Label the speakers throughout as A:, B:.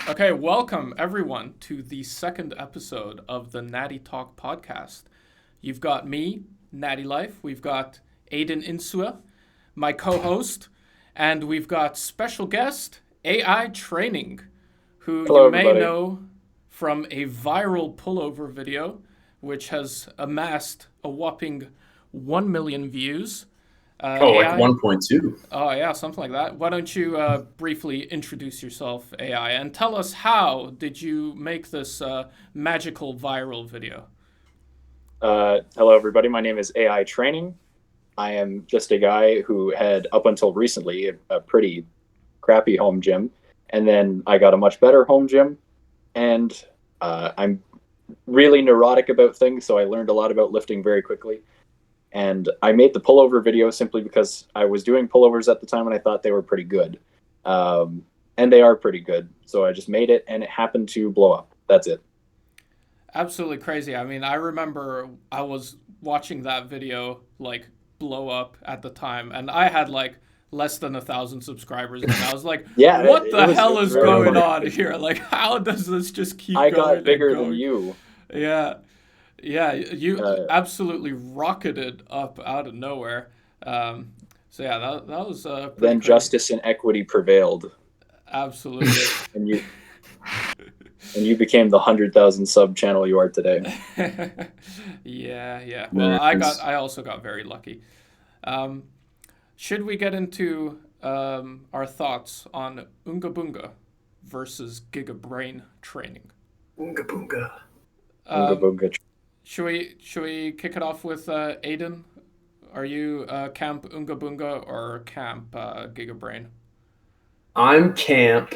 A: Okay, welcome everyone to the second episode of the Natty Talk podcast. You've got me, Natty Life. We've got Aiden Insua, my co-host, and we've got special guest AI Training, who you
B: Hello,
A: may
B: everybody.
A: know from a viral pullover video, which has amassed a whopping 1 million views.
C: Oh, like
A: AI.
C: 1.2.
A: Oh, yeah, something like that. Why don't you briefly introduce yourself, AI, and tell us how did you make this magical viral video?
B: Hello, everybody. My name is AI Training. I am just a guy who had, up until recently, a pretty crappy home gym. And then I got a much better home gym. And I'm really neurotic about things, so I learned a lot about lifting very quickly. And I made the pullover video simply because I was doing pullovers at the time and I thought they were pretty good. And they are pretty good. So I just made it and it happened to blow up. That's it.
A: Absolutely crazy. I mean, I remember I was watching that video like blow up at the time, and I had like less than 1,000 subscribers, and I was like,
B: Yeah,
A: "What
B: it
A: the
B: was, it
A: hell
B: was
A: is
B: very
A: going
B: funny.
A: on here? Like, how does this just keep
B: I got
A: going and
B: bigger than
A: going?"
B: you.
A: Yeah, yeah, you
B: Uh,
A: absolutely rocketed up out of nowhere. So yeah, that was pretty
B: then
A: crazy.
B: justice and equity prevailed,
A: Absolutely.
B: and you became the 100,000 sub channel you are today.
A: Yeah, yeah. Well,
C: Nice.
A: I also got very lucky. Um, should we get into our thoughts on Unga Bunga versus Gigabrain training?
C: Bunga bunga.
B: Unga
A: Um,
B: bunga.
A: should we kick it off with Aiden? Are you Camp Unga Bunga or Camp Gigabrain?
C: I'm camp,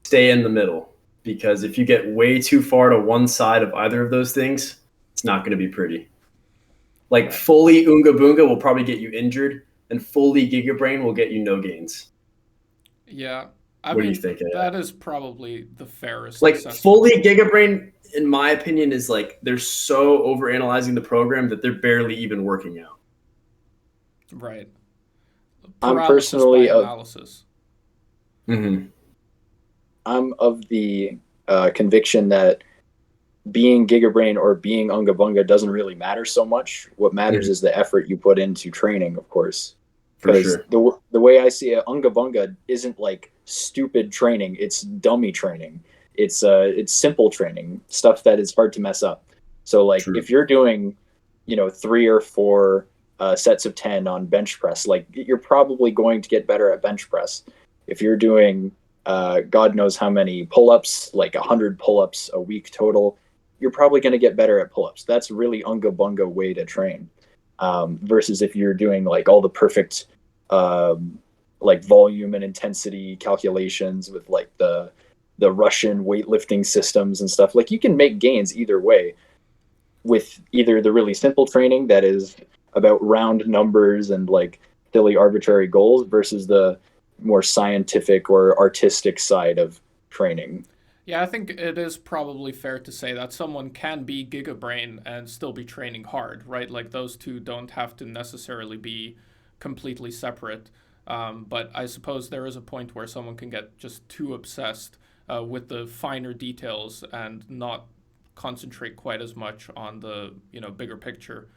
C: stay in the middle. Because if you get way too far to one side of either of those things, it's not going to be pretty. Like
A: Right.
C: fully Unga Bunga will probably get you injured, and fully Gigabrain will get you no gains.
A: Yeah. I
C: What do you
A: mean,
C: think of that?
A: that is probably the fairest
C: Like
A: assessment.
C: fully Gigabrain, in my opinion, is like they're so overanalyzing the program that they're barely even working out.
A: Right.
B: I'm
A: Paralysis by
B: personally
A: analysis.
C: Mm-hmm.
B: I'm of the conviction that being Gigabrain or being Unga Bunga doesn't really matter so much. What matters
C: Mm-hmm.
B: is the effort you put into training, of course.
C: For
B: Because
C: sure.
B: the way I see it, Unga Bunga isn't like stupid training; it's dummy training. It's simple training, stuff that is hard to mess up. So like
C: True.
B: if you're doing, 3 or 4 sets of 10 on bench press, like you're probably going to get better at bench press. If you're doing God knows how many pull-ups, like 100 pull-ups a week total, you're probably going to get better at pull-ups. That's really Unga Bunga way to train. Versus if you're doing like all the perfect like volume and intensity calculations with like the Russian weightlifting systems and stuff. Like you can make gains either way with either the really simple training that is about round numbers and like silly arbitrary goals versus the more scientific or artistic side of training.
A: Yeah, I think it is probably fair to say that someone can be Gigabrain and still be training hard, right? Like those two don't have to necessarily be completely separate. But I suppose there is a point where someone can get just too obsessed with the finer details and not concentrate quite as much on the bigger picture.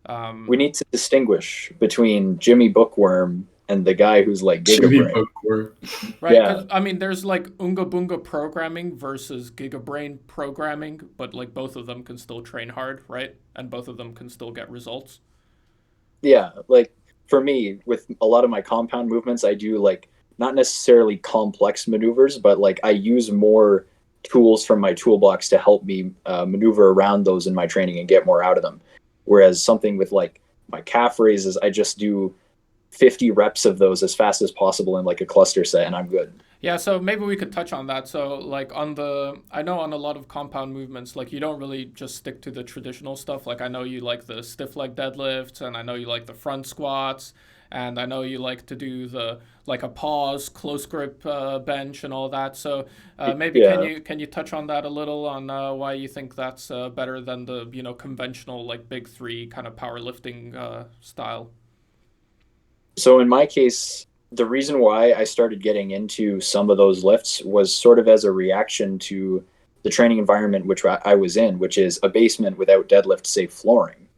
B: We
A: Um,
B: need to distinguish between Jimmy Bookworm and the guy who's like
C: Jimmy
B: Gigabrain.
C: Bookworm.
A: Right,
B: Yeah,
A: because I mean, there's like Unga Bunga programming versus Gigabrain programming, but like both of them can still train hard, right? And both of them can still get results.
B: yeah. Like for me, with a lot of my compound movements, I do like not necessarily complex maneuvers, but like I use more tools from my toolbox to help me maneuver around those in my training and get more out of them. Whereas something with like my calf raises, I just do 50 reps of those as fast as possible in like a cluster set, and I'm good.
A: Yeah, so maybe we could touch on that. So, like I know on a lot of compound movements, like you don't really just stick to the traditional stuff. Like I know you like the stiff leg deadlifts, and I know you like the front squats, and I know you like to do the like a pause, close grip bench, and all that. So, maybe
B: Yeah.
A: can you touch on that a little on why you think that's better than the conventional like big three kind of powerlifting style?
B: So in my case, the reason why I started getting into some of those lifts was sort of as a reaction to the training environment which I was in, which is a basement without deadlift safe flooring.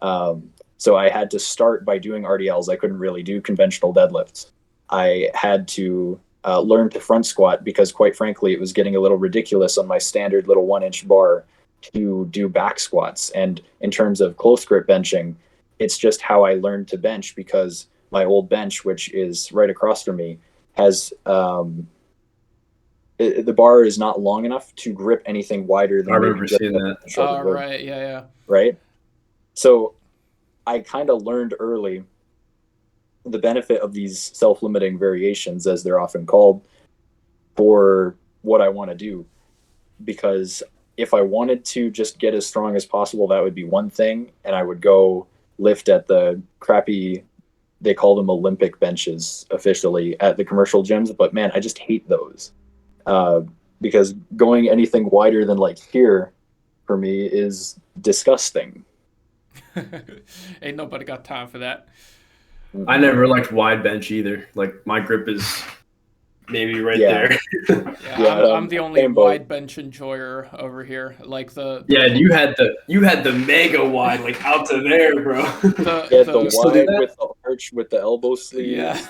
B: So I had to start by doing RDLs. I couldn't really do conventional deadlifts. I had to learn to front squat because, quite frankly, it was getting a little ridiculous on my standard little 1 inch bar to do back squats. And in terms of close grip benching, it's just how I learned to bench because my old bench, which is right across from me, has the bar is not long enough to grip anything wider than
C: I remember
B: just
C: seeing that.
B: the shoulder blade,
A: Right, yeah.
B: right? So I kind of learned early the benefit of these self-limiting variations, as they're often called, for what I want to do. Because if I wanted to just get as strong as possible, that would be one thing, and I would go lift at the crappy, they call them Olympic benches officially at the commercial gyms, but man, I just hate those. Because going anything wider than like here for me is disgusting.
A: Ain't nobody got time for that.
C: I never liked wide bench either. Like my grip is maybe right there.
A: Yeah, I'm the only wide bench enjoyer over here. Like
C: yeah, you had the mega wide, like out to there, bro.
B: The wide with the arch with the elbow sleeves.
A: Yeah.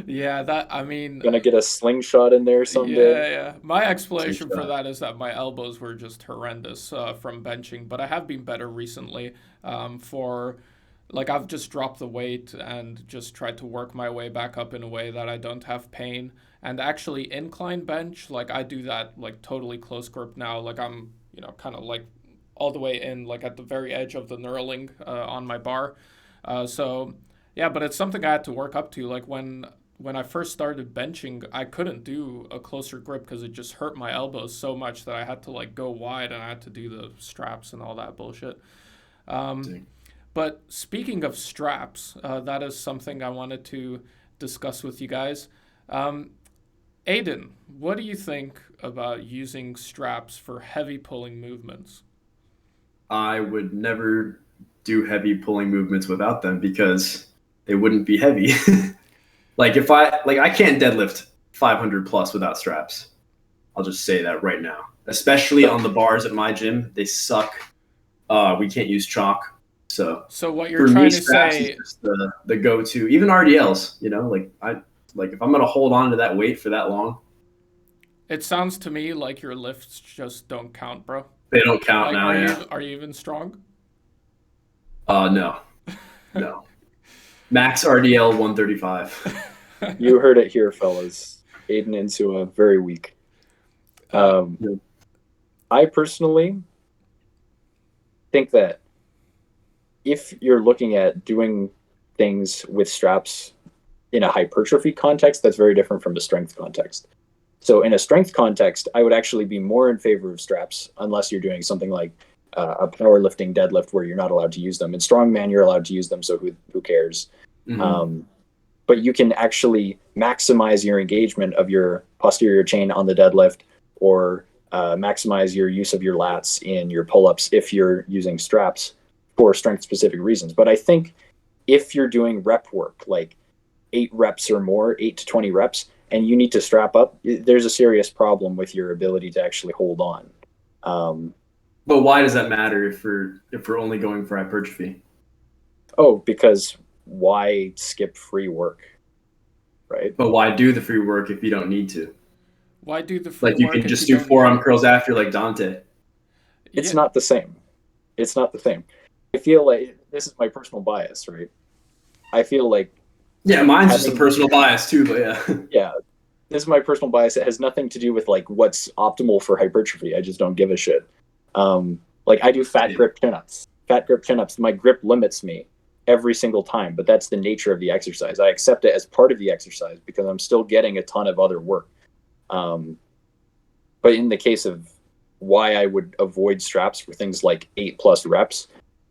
A: Yeah, that, I mean,
B: gonna get a slingshot in there someday.
A: Yeah. My explanation for that is that my elbows were just horrendous from benching, but I have been better recently. For like I've just dropped the weight and just tried to work my way back up in a way that I don't have pain. And actually incline bench, like I do that like totally close grip now. Like I'm, kind of like all the way in, like at the very edge of the knurling on my bar. So yeah, but it's something I had to work up to. Like when I first started benching, I couldn't do a closer grip because it just hurt my elbows so much that I had to like go wide and I had to do the straps and all that bullshit. But speaking of straps, that is something I wanted to discuss with you guys. Aiden, what do you think about using straps for heavy pulling movements?
C: I would never do heavy pulling movements without them because they wouldn't be heavy. Like I can't deadlift 500 plus without straps. I'll just say that right now, especially on the bars at my gym, they suck. We can't use chalk. So
A: what you're trying to say
C: is just the go-to, even RDLs, if I'm going to hold on to that weight for that long.
A: It sounds to me like your lifts just don't count, bro.
C: They don't count now,
A: Are you even strong?
C: No. Max RDL 135.
B: You heard it here, fellas. Aiden into a very weak. I personally think that if you're looking at doing things with straps in a hypertrophy context, that's very different from a strength context. So in a strength context, I would actually be more in favor of straps unless you're doing something like a powerlifting deadlift where you're not allowed to use them. In strongman, you're allowed to use them, so who cares? Mm-hmm. But you can actually maximize your engagement of your posterior chain on the deadlift, or maximize your use of your lats in your pull-ups if you're using straps for strength-specific reasons. But I think if you're doing rep work, like 8 reps or more, 8 to 20 reps, and you need to strap up, there's a serious problem with your ability to actually hold on.
C: But why does that matter if we're only going for hypertrophy?
B: Oh, because why skip free work, right?
C: But why do the free work if you don't need to?
A: Why do the free work?
C: Like you can just do forearm curls after, like Dante.
B: It's not the same. It's not the same. I feel like this is my personal bias, right? I feel like
C: mine's just a personal bias too, but
B: yeah, this is my personal bias. It has nothing to do with like what's optimal for hypertrophy. I just don't give a shit. Like I do fat grip chin-ups. My grip limits me every single time, but that's the nature of the exercise. I accept it as part of the exercise because I'm still getting a ton of other work. But in the case of why I would avoid straps for things like 8+ reps,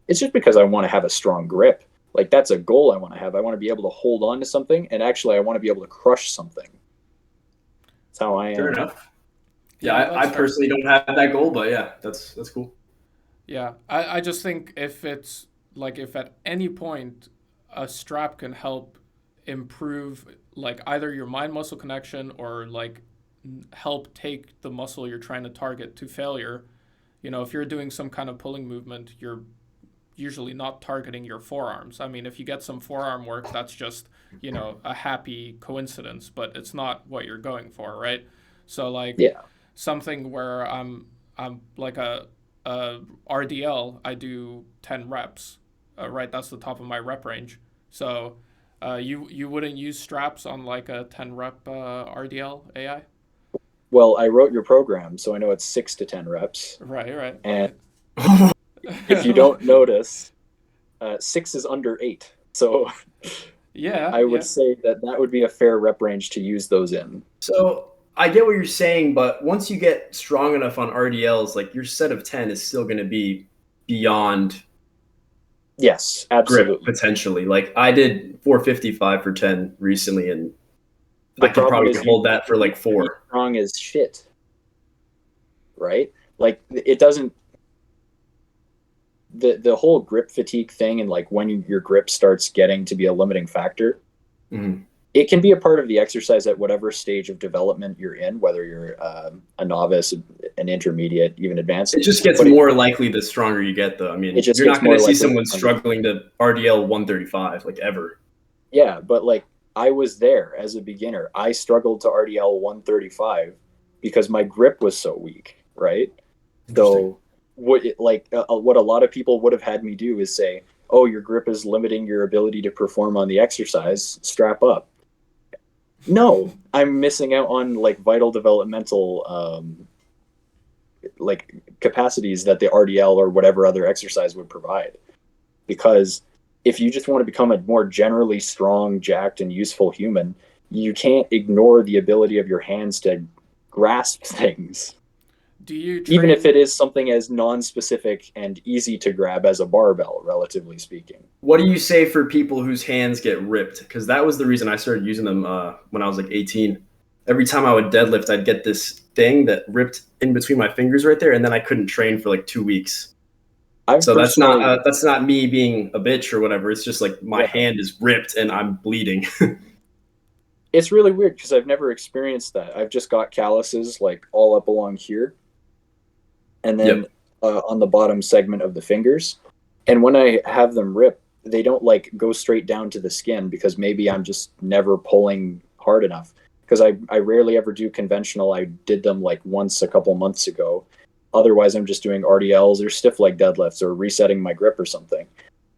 B: it's just because I want to have a strong grip. Like that's a goal I want to have. I want to be able to hold on to something, and actually I want to be able to crush something. That's how I am.
C: Fair enough. Yeah, I personally don't have that goal, but yeah, that's cool.
A: Yeah, I just think if at any point a strap can help improve like either your mind muscle connection or like help take the muscle you're trying to target to failure. You know, if you're doing some kind of pulling movement, you're usually not targeting your forearms. I mean, if you get some forearm work, that's just, you know, a happy coincidence, but it's not what you're going for, right? So like
B: Yeah.
A: something where I'm like a RDL, I do 10 reps, right? That's the top of my rep range. So you wouldn't use straps on like a 10 rep RDL AI?
B: Well, I wrote your program, so I know it's 6 to 10 reps.
A: Right, right.
B: And if you don't notice, 6 is under 8. So
A: Yeah,
B: I would
A: yeah.
B: say that would be a fair rep range to use those in.
C: So I get what you're saying, but once you get strong enough on RDLs, like your set of 10 is still going to be beyond
B: Yes,
C: grip
B: absolutely.
C: potentially. Like I did 455 for 10 recently, and
B: The
C: I could
B: problem
C: probably
B: is
C: hold that for like
B: you be
C: 4.
B: strong as shit, right? Like it doesn't the whole grip fatigue thing, and like when your grip starts getting to be a limiting factor,
C: Mm-hmm.
B: it can be a part of the exercise at whatever stage of development you're in, whether you're a novice, an intermediate, even advanced.
C: It just gets
B: But
C: more likely the stronger you get, though. I
B: it
C: mean,
B: just
C: you're
B: gets
C: not going
B: more
C: to see
B: likely.
C: someone struggling to RDL 135 like ever.
B: Yeah, but like I was there as a beginner. I struggled to RDL 135 because my grip was so weak, right?
C: Interesting.
B: So what a lot of people would have had me do is say, "Oh, your grip is limiting your ability to perform on the exercise. Strap up." No, I'm missing out on like vital developmental like capacities that the RDL or whatever other exercise would provide. Because if you just want to become a more generally strong, jacked, and useful human, you can't ignore the ability of your hands to grasp things,
A: Do you
B: even if
A: train?
B: it is something as non-specific and easy to grab as a barbell, relatively speaking.
C: What do you say for people whose hands get ripped? Because that was the reason I started using them when I was like 18. Every time I would deadlift, I'd get this thing that ripped in between my fingers right there, and then I couldn't train for like 2 weeks.
B: I've
C: So
B: personally,
C: that's not me being a bitch or whatever. It's just like my
B: yeah,
C: hand is ripped and I'm bleeding.
B: it's really weird because I've never experienced that. I've just got calluses like all up along here, and then
C: Yep.
B: on the bottom segment of the fingers. And when I have them rip, they don't like go straight down to the skin because maybe I'm just never pulling hard enough. Because I rarely ever do conventional. I did them like once a couple months ago. Otherwise, I'm just doing RDLs or stiff leg deadlifts or resetting my grip or something.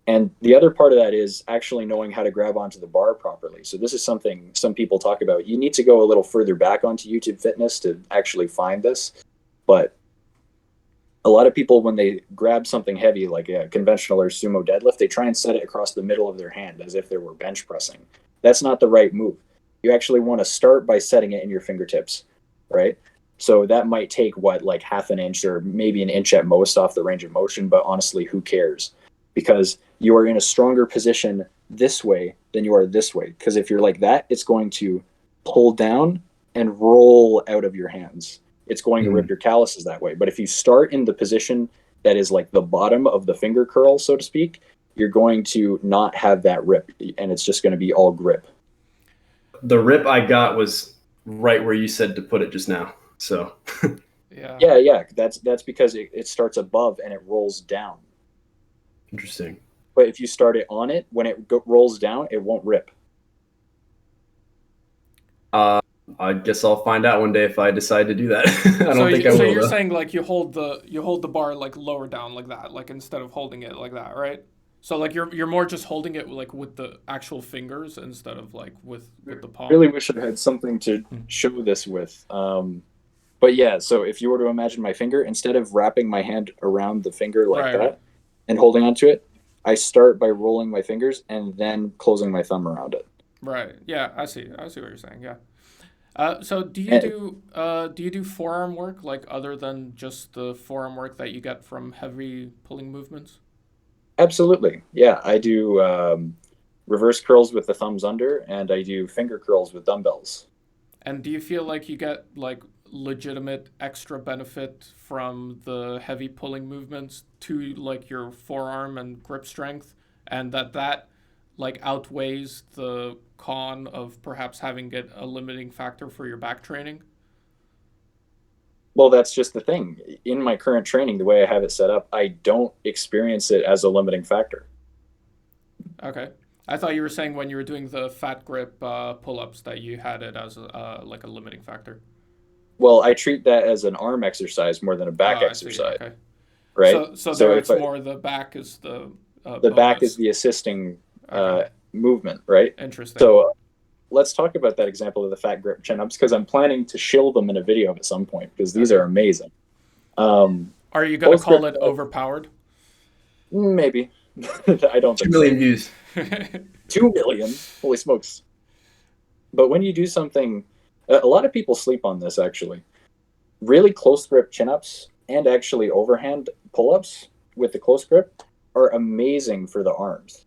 B: And the other part of that is actually knowing how to grab onto the bar properly. So this is something some people talk about. You need to go a little further back onto YouTube Fitness to actually find this. But a lot of people, when they grab something heavy like a conventional or sumo deadlift, they try and set it across the middle of their hand as if they were bench pressing. That's not the right move. You actually want to start by setting it in your fingertips, right? So that might take what, like half an inch or maybe an inch at most off the range of motion, but honestly, who cares? Because you are in a stronger position this way than you are this way. Because if you're like that, it's going to pull down and roll out of your hands. It's going to rip
C: Mhm.
B: your calluses that way. But if you start in the position that is like the bottom of the finger curl, so to speak, you're going to not have that rip, and it's just going to be all grip.
C: The rip I got was right where you said to put it just now. So
A: Yeah.
B: Yeah. That's because it starts above and it rolls down.
C: interesting.
B: But if you start it on it, when it rolls down, it won't rip.
C: Uh, I guess I'll find out one day if I decide to do that. I
A: So
C: don't think I
A: so
C: will
A: you're
C: though.
A: saying like you hold the bar like lower down like that, like instead of holding it like that, right? So like you're more just holding it like with the actual fingers instead of like with the palm.
B: Really wish I had something to show this with. But yeah, so if you were to imagine my finger, instead of wrapping my hand around the finger like
A: Right, right.
B: that and holding onto it, I start by rolling my fingers and then closing my thumb around it.
A: Right. Yeah, I see. I see what you're saying. Yeah. So
B: And
A: do you do forearm work like other than just the forearm work that you get from heavy pulling movements?
B: absolutely, yeah, I do reverse curls with the thumbs under, and I do finger curls with dumbbells.
A: And do you feel like you get like legitimate extra benefit from the heavy pulling movements to like your forearm and grip strength, and that like outweighs the con of perhaps having it a limiting factor for your back training?
B: Well, that's just the thing. In my current training, the way I have it set up, I don't experience it as a limiting factor.
A: Okay. I thought you were saying when you were doing the fat grip pull-ups that you had it as like a limiting factor.
B: Well, I treat that as an arm exercise more than a back
A: Oh, I see.
B: exercise,
A: Okay.
B: right?
A: So
B: So
A: there
B: if
A: it's more the back is the
B: the back is
A: bonus.
B: the assisting
A: Okay.
B: movement, right?
A: Interesting.
B: So let's talk about that example of the fat grip chin ups because I'm planning to shill them in a video at some point because these
A: Okay.
B: are amazing. Um,
A: Are you gonna
B: Close
A: call
B: grip,
A: it overpowered?
B: maybe. I don't
C: Two
B: think so.
C: million views.
B: 2 million, holy smokes! But when you do something, a lot of people sleep on this actually. Really close grip chin ups and actually overhand pull ups with the close grip are amazing for the arms,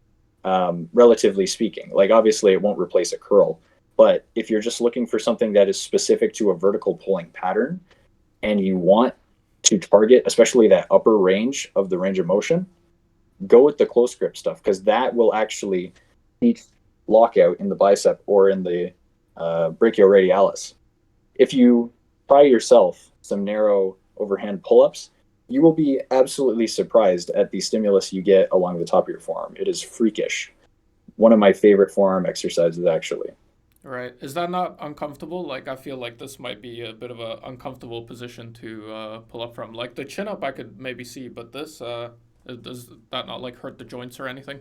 B: relatively speaking. Like, obviously, it won't replace a curl, but if you're just looking for something that is specific to a vertical pulling pattern and you want to target, especially that upper range of the range of motion, go with the close grip stuff because that will actually teach lockout in the bicep or in the brachioradialis. If you try yourself some narrow overhand pull-ups, you will be absolutely surprised at the stimulus you get along the top of your forearm. It is freakish. One of my favorite forearm exercises, actually.
A: Right. Is that not uncomfortable? Like, I feel like this might be a bit of a uncomfortable position to pull up from. Like the chin up, I could maybe see, but this, does that not like hurt the joints or anything?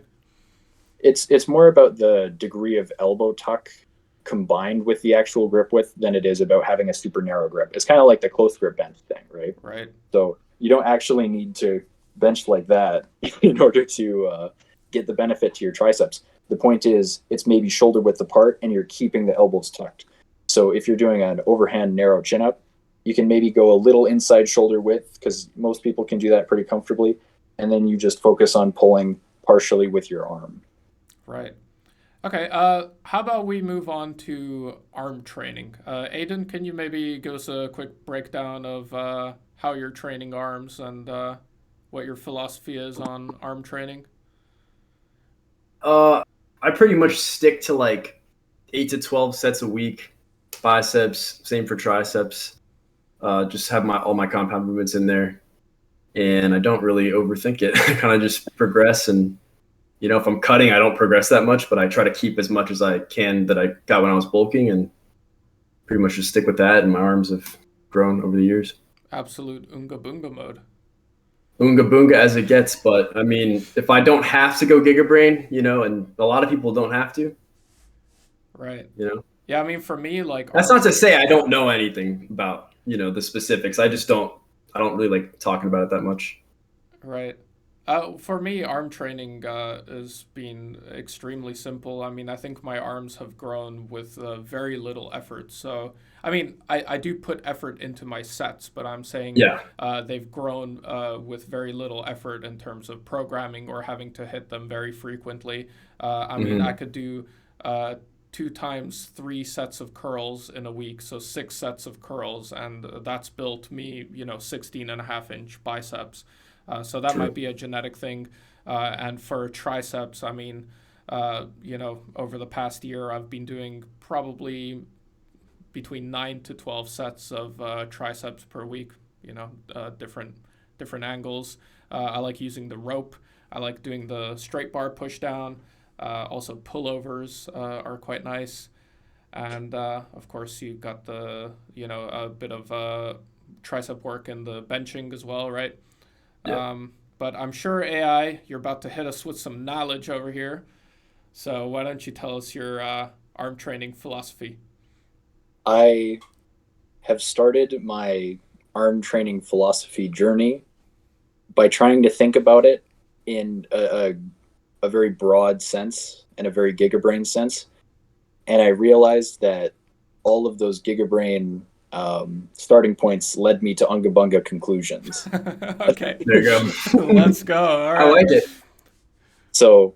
B: It's more about the degree of elbow tuck combined with the actual grip width than it is about having a super narrow grip. It's kind of like the close grip bench thing, right?
A: Right.
B: So you don't actually need to bench like that in order to get the benefit to your triceps. The point is, it's maybe shoulder width apart and you're keeping the elbows tucked. So if you're doing an overhand narrow chin up, you can maybe go a little inside shoulder width because most people can do that pretty comfortably. And then you just focus on pulling partially with your arm.
A: Right. Okay. How about we move on to arm training? Aiden, can you maybe give us a quick breakdown of how you're training arms and what your philosophy is on arm training?
C: I pretty much stick to like 8 to 12 sets a week. Biceps, same for triceps. Just have all my compound movements in there, and I don't really overthink it. I kind of just progress, and if I'm cutting, I don't progress that much, but I try to keep as much as I can that I got when I was bulking, and pretty much just stick with that. And my arms have grown over the years.
A: Absolute Unga Bunga mode.
C: Unga Bunga as it gets, but I mean, if I don't have to go Gigabrain, and a lot of people don't have to,
A: Right.
C: you know.
A: Yeah, I mean, for me, like
C: That's
A: arm
C: not to say I don't know anything about, the specifics. I don't really like talking about it that much.
A: Right. For me, arm training has been extremely simple. I mean, I think my arms have grown with very little effort. So, I mean, I do put effort into my sets, but I'm saying
C: Yeah.
A: they've grown with very little effort in terms of programming or having to hit them very frequently. I mean, I could do 2 times 3 sets of curls in a week, so 6 sets of curls, and that's built me, 16.5-inch biceps. So that
C: True.
A: might be a genetic thing. And for triceps, I mean, over the past year, I've been doing probably between 9 to 12 sets of triceps per week. Different angles. I like using the rope. I like doing the straight bar push down. Also, pullovers are quite nice. And of course, you got a bit of tricep work in the benching as well, right?
C: Yeah.
A: But I'm sure AI, you're about to hit us with some knowledge over here. So why don't you tell us your arm training philosophy?
B: I have started my arm training philosophy journey by trying to think about it in a very broad sense and a very Gigabrain sense. And I realized that all of those Gigabrain starting points led me to Unga Bunga conclusions.
A: Okay.
C: There you go.
A: Let's go. All
C: I
A: right.
C: like it.
B: So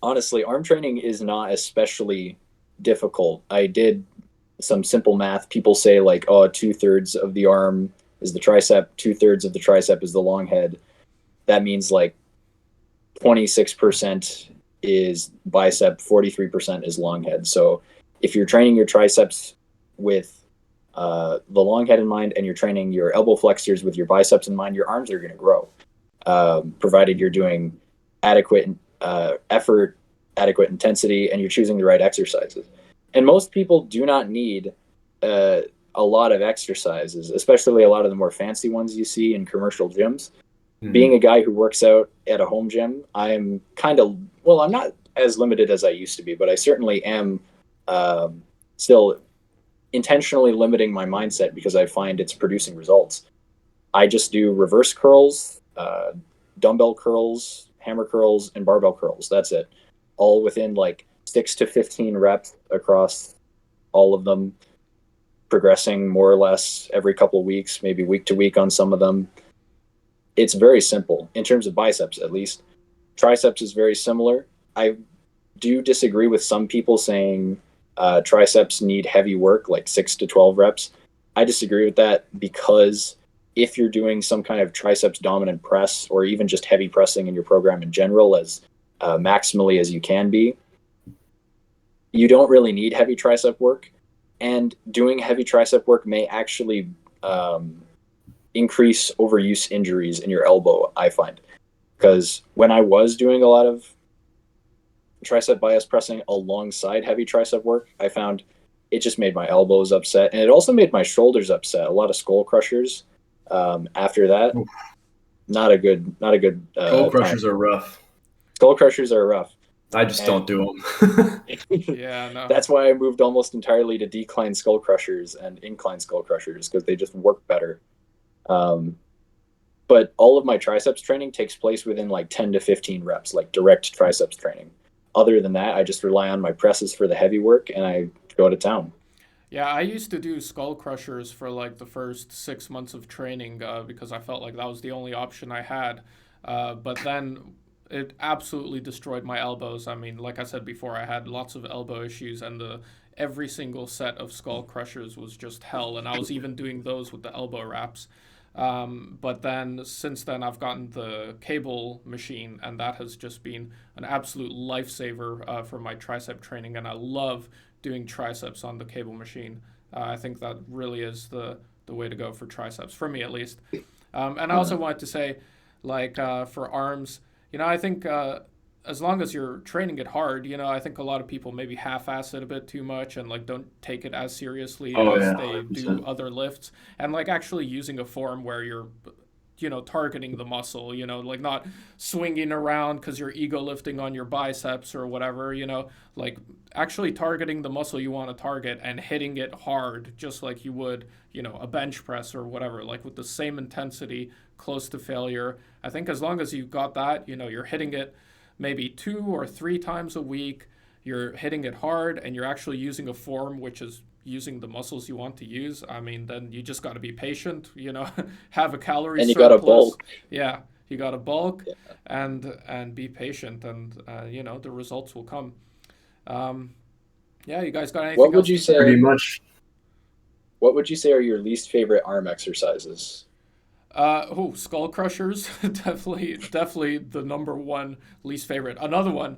B: honestly, arm training is not especially difficult. I did some simple math. People say like, oh, 2/3 of the arm is the tricep, 2/3 of the tricep is the long head. That means like 26% is bicep, 43% is long head. So if you're training your triceps with the long head in mind and you're training your elbow flexors with your biceps in mind, your arms are going to grow, provided you're doing adequate effort, adequate intensity, and you're choosing the right exercises. And most people do not need a lot of exercises, especially a lot of the more fancy ones you see in commercial gyms. Mm-hmm. Being a guy who works out at a home gym, I'm kind of, well, I'm not as limited as I used to be, but I certainly am still intentionally limiting my mindset because I find it's producing results. I just do reverse curls, dumbbell curls, hammer curls, and barbell curls. That's it. All within like 6 to 15 reps across all of them, progressing more or less every couple of weeks, maybe week to week on some of them. It's very simple in terms of biceps, at least. Triceps is very similar. I do disagree with some people saying triceps need heavy work, like 6 to 12 reps. I disagree with that because if you're doing some kind of triceps dominant press or even just heavy pressing in your program in general as maximally as you can be, you don't really need heavy tricep work. And doing heavy tricep work may actually increase overuse injuries in your elbow, I find. Because when I was doing a lot of tricep bias pressing alongside heavy tricep work, I found it just made my elbows upset. And it also made my shoulders upset. A lot of skull crushers after that. Oof. Not a good
C: skull crushers are rough.
B: Skull crushers are rough.
C: I just don't do them.
A: Yeah, no.
B: That's why I moved almost entirely to decline skull crushers and incline skull crushers because they just work better. But all of my triceps training takes place within like 10 to 15 reps, like direct triceps training. Other than that, I just rely on my presses for the heavy work and I go to town.
A: Yeah, I used to do skull crushers for like the first 6 months of training because I felt like that was the only option I had. But then it absolutely destroyed my elbows. I mean, like I said before, I had lots of elbow issues and every single set of skull crushers was just hell. And I was even doing those with the elbow wraps. But then since then I've gotten the cable machine and that has just been an absolute lifesaver for my tricep training. And I love doing triceps on the cable machine. I think that really is the way to go for triceps, for me at least. And I also wanted to say, like, for arms, you know, I think as long as you're training it hard, you know, I think a lot of people maybe half-ass it a bit too much and like don't take it as seriously as they do other lifts. And like actually using a form where you're, you know, targeting the muscle, you know, like not swinging around because you're ego lifting on your biceps or whatever, you know, like actually targeting the muscle you want to target and hitting it hard, just like you would, you know, a bench press or whatever, like with the same intensity, close to failure. I think as long as you've got that, you know, you're hitting it maybe 2 or 3 times a week, you're hitting it hard and you're actually using a form which is using the muscles you want to use, I mean, then you just got to be patient, you know, have a calorie
B: and you
A: surplus.
B: Got to bulk.
A: Yeah, you got to bulk and be patient and, you know, the results will come. Yeah, you guys got anything
B: else? Would you say?
C: Pretty much.
B: What would you say are your least favorite arm exercises?
A: Skull crushers, definitely the number one least favorite. Another one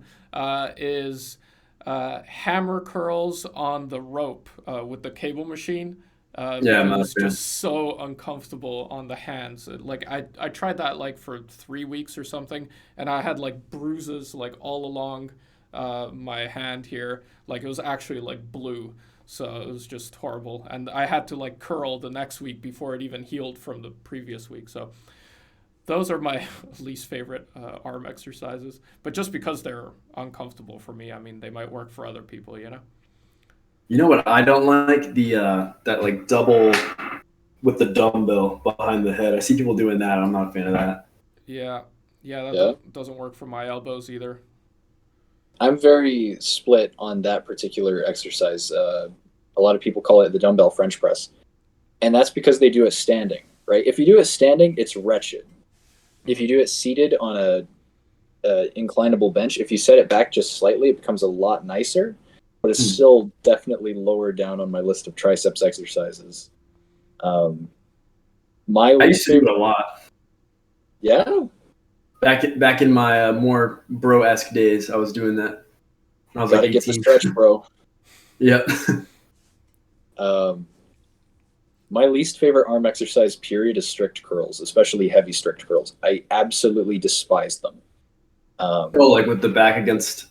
A: is hammer curls on the rope with the cable machine. It's just so uncomfortable on the hands. Like I tried that like for 3 weeks or something, and I had like bruises like all along my hand here. Like it was actually like blue. So it was just horrible. And I had to like curl the next week before it even healed from the previous week. So those are my least favorite arm exercises. But just because they're uncomfortable for me, I mean, they might work for other people, you know?
C: You know what I don't like? That like double with the dumbbell behind the head. I see people doing that. I'm not a fan of that.
A: Yeah. That doesn't work for my elbows either.
B: I'm very split on that particular exercise. A lot of people call it the dumbbell French press. And that's because they do it standing, right? If you do it standing, it's wretched. If you do it seated on a inclinable bench, if you set it back just slightly, it becomes a lot nicer, but it's still definitely lower down on my list of triceps exercises.
C: I used to do it a lot.
B: Yeah?
C: Back in my more bro-esque days, I was doing that. I was
B: Gotta
C: like
B: get the
C: 18.
B: stretch, bro.
C: Yep.
B: My least favorite arm exercise period is strict curls, especially heavy strict curls. I absolutely despise them.
C: Oh, like with the back against.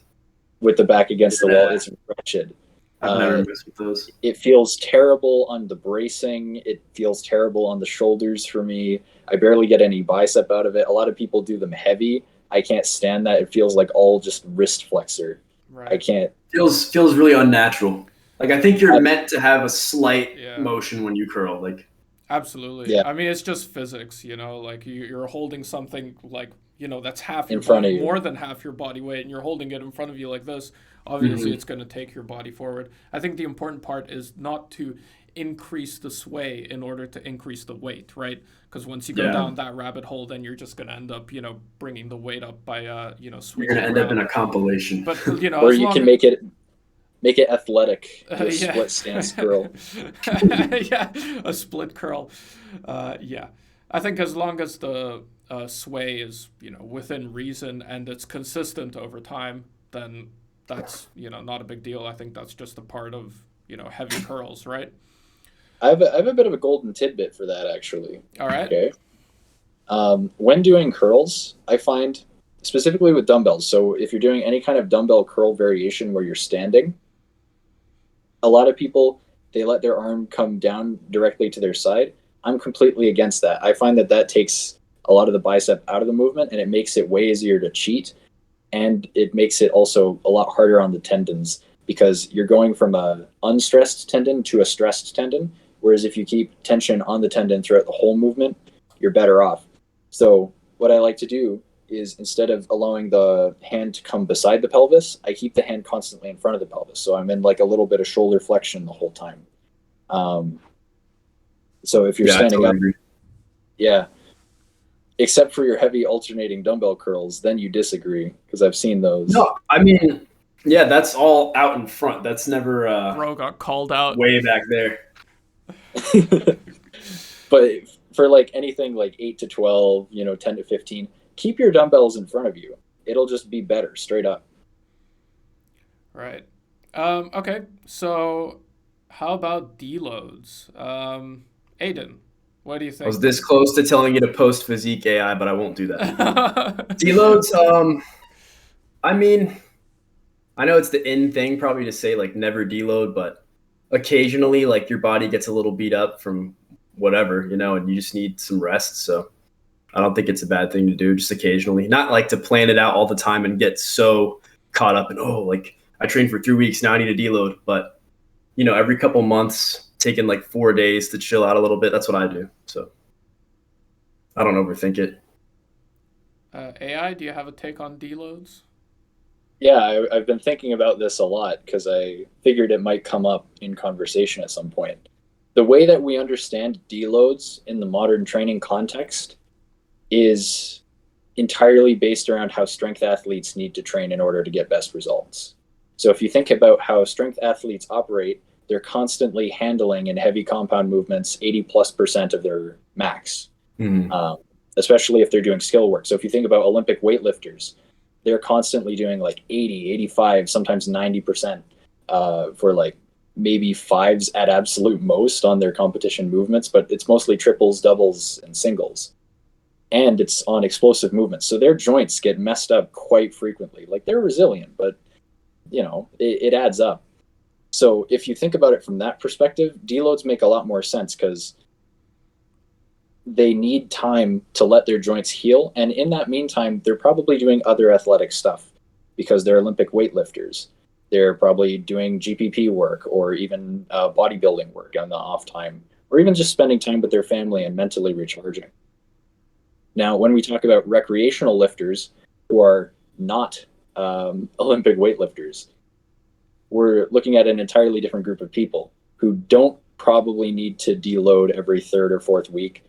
B: With the back against the wall, it's wretched.
C: I've never messed with those.
B: It feels terrible on the bracing. It feels terrible on the shoulders for me. I barely get any bicep out of it. A lot of people do them heavy. I can't stand that. It feels like all just wrist flexor.
A: Right.
B: I can't.
C: Feels really unnatural. Like I think you're meant to have a slight motion when you curl. Like
A: absolutely.
B: Yeah.
A: I mean, it's just physics, you know. Like you're holding something like, you know, that's half
B: In
A: your
B: front
A: body,
B: of you.
A: more than half your body weight, and you're holding it in front of you like this. Obviously, it's going to take your body forward. I think the important part is not to increase the sway in order to increase the weight, right? Because once you go down that rabbit hole, then you're just going to end up, you know, bringing the weight up by, you know,
C: you're
A: swinging
C: gonna end up in a compilation.
A: But, you know,
B: Or
A: as
B: you
A: long
B: can make it athletic. A
A: yeah.
B: split stance curl.
A: Yeah, a split curl. Yeah. I think as long as the sway is, you know, within reason and it's consistent over time, then that's, you know, not a big deal. I think that's just a part of, you know, heavy curls, right?
B: I have a bit of a golden tidbit for that, actually.
A: All right.
B: Okay. When doing curls, I find, specifically with dumbbells, so if you're doing any kind of dumbbell curl variation where you're standing, a lot of people, they let their arm come down directly to their side. I'm completely against that. I find that takes a lot of the bicep out of the movement, and it makes it way easier to cheat. And it makes it also a lot harder on the tendons because you're going from a unstressed tendon to a stressed tendon. Whereas if you keep tension on the tendon throughout the whole movement, you're better off. So what I like to do is instead of allowing the hand to come beside the pelvis, I keep the hand constantly in front of the pelvis. So I'm in like a little bit of shoulder flexion the whole time. So if you're standing up, except for your heavy alternating dumbbell curls, then you disagree because I've seen those.
C: No, I mean, yeah, that's all out in front. That's never
A: Bro got called out.
C: Way back there.
B: But for like anything like 8 to 12, you know, 10 to 15, keep your dumbbells in front of you. It'll just be better, straight up.
A: Right. Okay, so how about deloads? Aiden, what do you think?
C: I was this close to telling you to post physique AI, but I won't do that. Deloads, I mean, I know it's the in thing probably to say like never deload, but occasionally like your body gets a little beat up from whatever, you know, and you just need some rest. So I don't think it's a bad thing to do, just occasionally. Not like to plan it out all the time and get so caught up in, oh, like I trained for 3 weeks, now I need to deload. But, you know, every couple months, taking like 4 days to chill out a little bit, that's what I do. So I don't overthink it.
A: AI, do you have a take on deloads?
B: Yeah, I've been thinking about this a lot because I figured it might come up in conversation at some point. The way that we understand deloads in the modern training context is entirely based around how strength athletes need to train in order to get best results. So if you think about how strength athletes operate, they're constantly handling in heavy compound movements 80+% of their max, especially if they're doing skill work. So if you think about Olympic weightlifters, they're constantly doing like 80, 85, sometimes 90% for like maybe fives at absolute most on their competition movements, but it's mostly triples, doubles, and singles. And it's on explosive movements. So their joints get messed up quite frequently. Like they're resilient, but you know, it adds up. So if you think about it from that perspective, deloads make a lot more sense because they need time to let their joints heal. And in that meantime, they're probably doing other athletic stuff because they're Olympic weightlifters. They're probably doing GPP work or even bodybuilding work on the off time, or even just spending time with their family and mentally recharging. Now, when we talk about recreational lifters who are not Olympic weightlifters, we're looking at an entirely different group of people who don't probably need to deload every third or fourth week.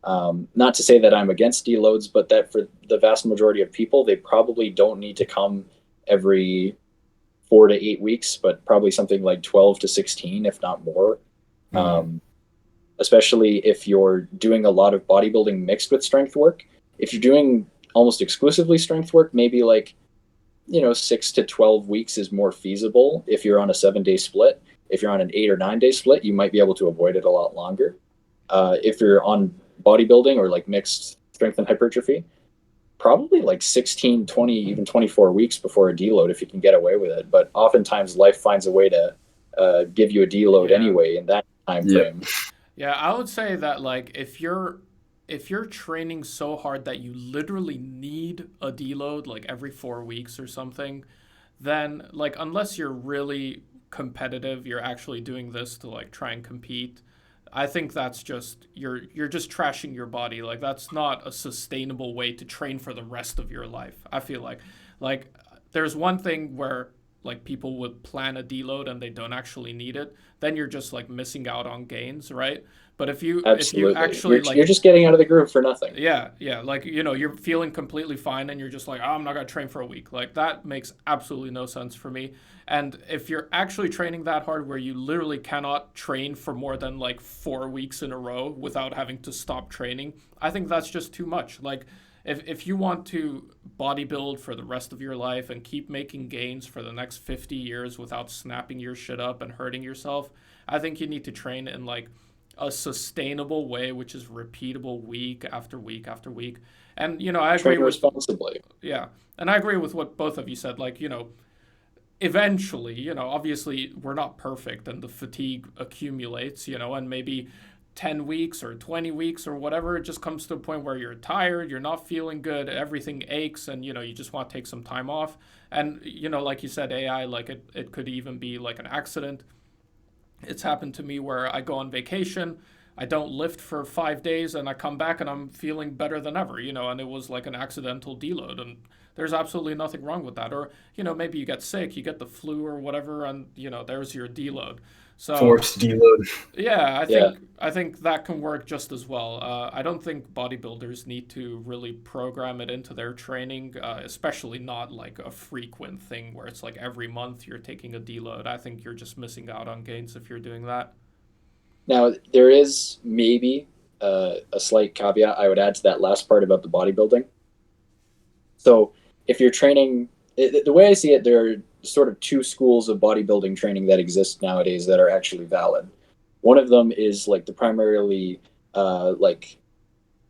B: Not to say that I'm against deloads, but that for the vast majority of people, they probably don't need to come every 4 to 8 weeks, but probably something like 12 to 16, if not more. Especially if you're doing a lot of bodybuilding mixed with strength work. If you're doing almost exclusively strength work, maybe like, 6 to 12 weeks is more feasible if you're on a 7-day split. If you're on an 8 or 9 day split, you might be able to avoid it a lot longer. If you're on bodybuilding or like mixed strength and hypertrophy, probably like 16, 20, even 24 weeks before a deload if you can get away with it. But oftentimes life finds a way to give you a deload
A: Yeah.
B: anyway in that time frame.
A: Yeah, I would say that like if you're training so hard that you literally need a deload like every 4 weeks or something, then like unless you're really competitive, you're actually doing this to like try and compete. I think that's just you're just trashing your body. Like that's not a sustainable way to train for the rest of your life. I feel like there's one thing where like people would plan a deload and they don't actually need it, then you're just like missing out on gains, right? But if you
B: Absolutely.
A: actually
B: You're just getting out of the groove for nothing.
A: yeah, like you're feeling completely fine and you're just like, oh, I'm not gonna train for a week. Like that makes absolutely no sense for me. And if you're actually training that hard where you literally cannot train for more than like 4 weeks in a row without having to stop training, I think that's just too much. Like if you want to bodybuild for the rest of your life and keep making gains for the next 50 years without snapping your shit up and hurting yourself, I think you need to train in like a sustainable way, which is repeatable week after week after week. And I agree
B: Train
A: with
B: responsibly.
A: yeah, and I agree with what both of you said. Like eventually, obviously we're not perfect and the fatigue accumulates, and maybe 10 weeks or 20 weeks or whatever, it just comes to a point where you're tired, you're not feeling good, everything aches, and you just want to take some time off. And like you said, AI, like it could even be like an accident. It's happened to me where I go on vacation, I don't lift for 5 days, and I come back and I'm feeling better than ever, and it was like an accidental deload. And there's absolutely nothing wrong with that. Or, maybe you get sick, you get the flu or whatever, and, there's your deload. So,
C: Forced deload.
A: yeah, I
B: Yeah.
A: think I think that can work just as well. I don't think bodybuilders need to really program it into their training, especially not like a frequent thing where it's like every month you're taking a deload. I think you're just missing out on gains if you're doing that.
B: Now, there is maybe a slight caveat I would add to that last part about the bodybuilding. So, if you're training, the way I see it, there are sort of two schools of bodybuilding training that exist nowadays that are actually valid. One of them is like the primarily like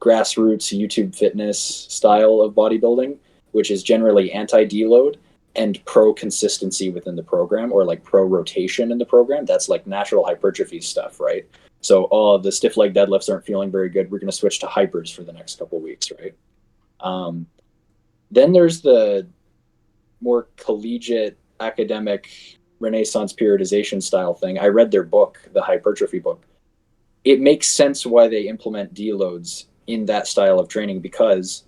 B: grassroots YouTube fitness style of bodybuilding, which is generally anti-deload and pro consistency within the program, or like pro rotation in the program. That's like natural hypertrophy stuff, right? So, oh, the stiff leg deadlifts aren't feeling very good. We're going to switch to hypers for the next couple of weeks, right? Um, then there's the more collegiate academic Renaissance periodization style thing. I read their book, the hypertrophy book. It makes sense why they implement deloads in that style of training, because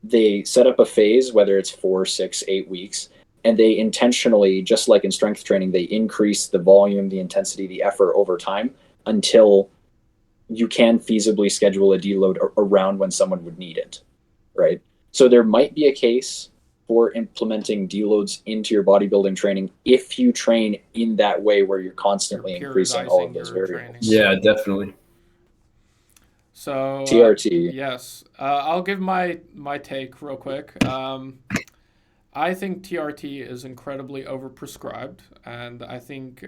B: they set up a phase, whether it's 4, 6, 8 weeks, and they intentionally, just like in strength training, they increase the volume, the intensity, the effort over time until you can feasibly schedule a deload around when someone would need it, right? So there might be a case for implementing deloads into your bodybuilding training if you train in that way where you're constantly increasing all of
A: Periodizing
B: those
A: your
B: variables.
A: training.
C: Yeah, definitely.
A: So
B: TRT.
A: yes, I'll give my take real quick. I think TRT is incredibly overprescribed, and I think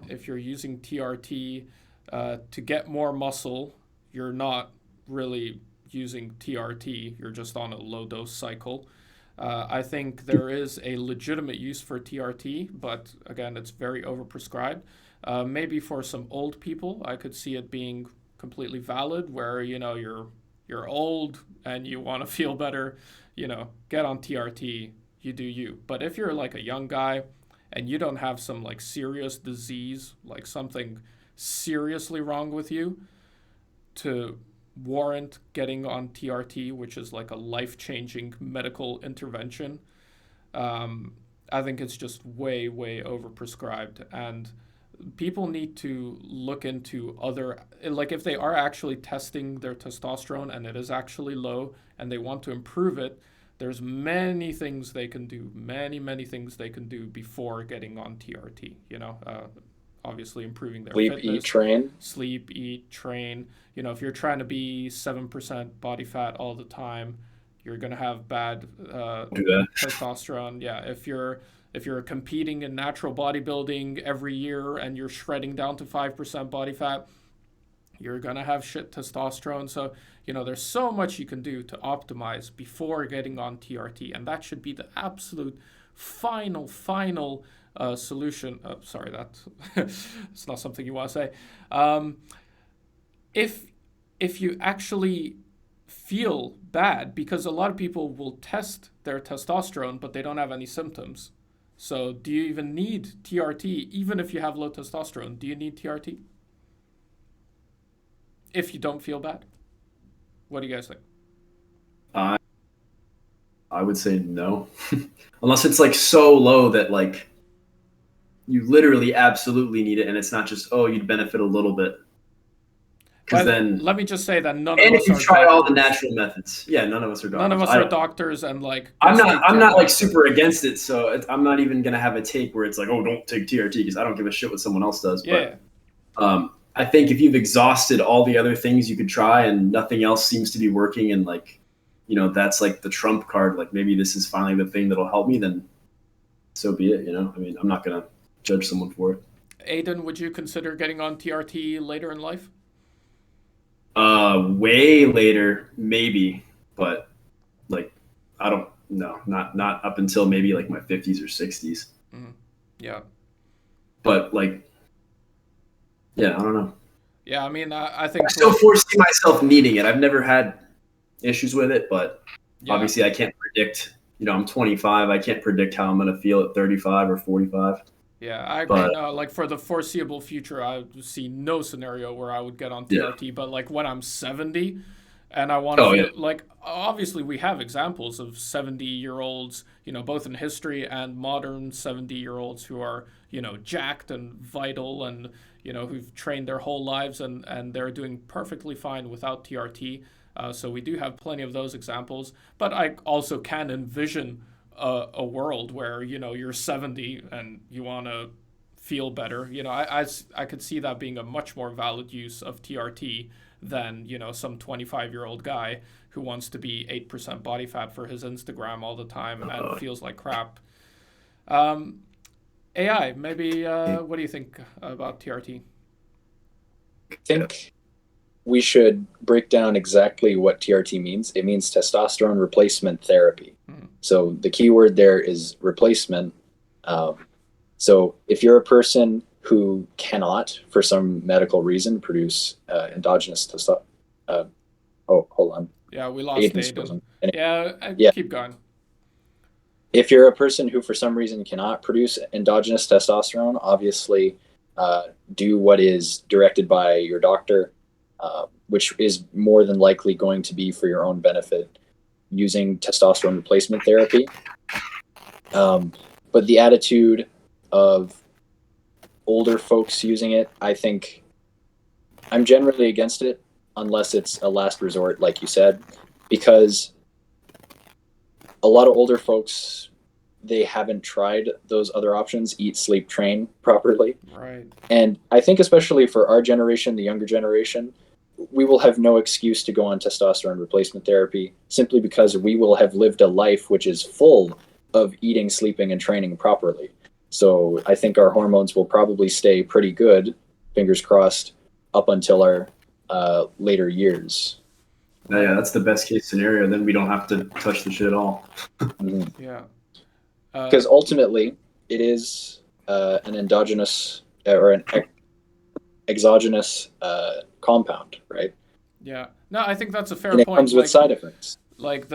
A: if you're using TRT to get more muscle, you're not really using TRT. You're just on a low dose cycle. I think there is a legitimate use for TRT, but again, it's very overprescribed. Maybe for some old people, I could see it being completely valid, where you're old and you want to feel better, get on TRT, you do you. But if you're like a young guy and you don't have some like serious disease, like something seriously wrong with you to warrant getting on TRT, which is like a life-changing medical intervention, I think it's just way, way overprescribed. And people need to look into other, like if they are actually testing their testosterone and it is actually low and they want to improve it, there's many things they can do, many things they can do before getting on TRT, obviously improving their
B: Sleep,
A: fitness.
B: eat, train.
A: Sleep, eat, train. If you're trying to be 7% body fat all the time, you're going to have bad
C: Do that.
A: testosterone. Yeah, if you're competing in natural bodybuilding every year and you're shredding down to 5% body fat, you're going to have shit testosterone. So, there's so much you can do to optimize before getting on TRT. And that should be the absolute final solution. Sorry, that's it's not something you want to say. If you actually feel bad, because a lot of people will test their testosterone, but they don't have any symptoms. So do you even need TRT, even if you have low testosterone? Do you need TRT? If you don't feel bad? What do you guys think?
C: I would say no. Unless it's like so low that like you literally absolutely need it, and it's not just, oh, you'd benefit a little bit. Because then,
A: let me just say that none
C: and
A: of
C: if
A: us
C: you
A: are
C: try
A: doctors.
C: all the natural methods, yeah, none of us are doctors.
A: None of us are doctors, and like
C: I'm not like super against it, so I'm not even gonna have a take where it's like, oh, don't take TRT, because I don't give a shit what someone else does.
A: Yeah.
C: But I think if you've exhausted all the other things you could try and nothing else seems to be working, and like, that's like the trump card, like maybe this is finally the thing that'll help me, then so be it. I mean, I'm not gonna judge someone for it.
A: Aiden, would you consider getting on TRT later in life?
C: Way later, maybe, but like, I don't know, not up until maybe like my 50s or 60s.
A: Mm-hmm. Yeah.
C: But like, yeah, I don't know.
A: Yeah, I mean, I think
C: I still foresee myself needing it. I've never had issues with it, but obviously I can't predict. I'm 25. I can't predict how I'm going to feel at 35 or 45.
A: Yeah, I agree. No, like for the foreseeable future, I see no scenario where I would get on TRT. But like when I'm 70 and I want to feel, like, obviously we have examples of 70-year-olds, both in history and modern 70-year-olds who are, jacked and vital and, who've trained their whole lives and they're doing perfectly fine without TRT. So we do have plenty of those examples. But I also can envision a world where you're 70 and you want to feel better. I could see that being a much more valid use of TRT than some 25-year-old guy who wants to be 8% body fat for his Instagram all the time and feels like crap. AI, maybe what do you think about TRT?
B: I think we should break down exactly what TRT means. It means testosterone replacement therapy. So the key word there is replacement. So if you're a person who cannot, for some medical reason, produce endogenous testosterone, hold on.
A: Yeah, we lost Aiden. Keep going.
B: If you're a person who, for some reason, cannot produce endogenous testosterone, obviously do what is directed by your doctor, which is more than likely going to be for your own benefit, using testosterone replacement therapy. But the attitude of older folks using it, I think I'm generally against it unless it's a last resort, like you said, because a lot of older folks, they haven't tried those other options, eat, sleep, train properly.
A: Right.
B: And I think especially for our generation, the younger generation, we will have no excuse to go on testosterone replacement therapy simply because we will have lived a life which is full of eating, sleeping, and training properly. So I think our hormones will probably stay pretty good, fingers crossed, up until our later years.
C: Yeah, that's the best case scenario. Then we don't have to touch the shit at all.
A: Yeah.
B: Because ultimately, it is an endogenous or an exogenous compound, right?
A: Yeah. No, I think that's a fair
B: and it
A: point.
B: comes with side effects.
A: Like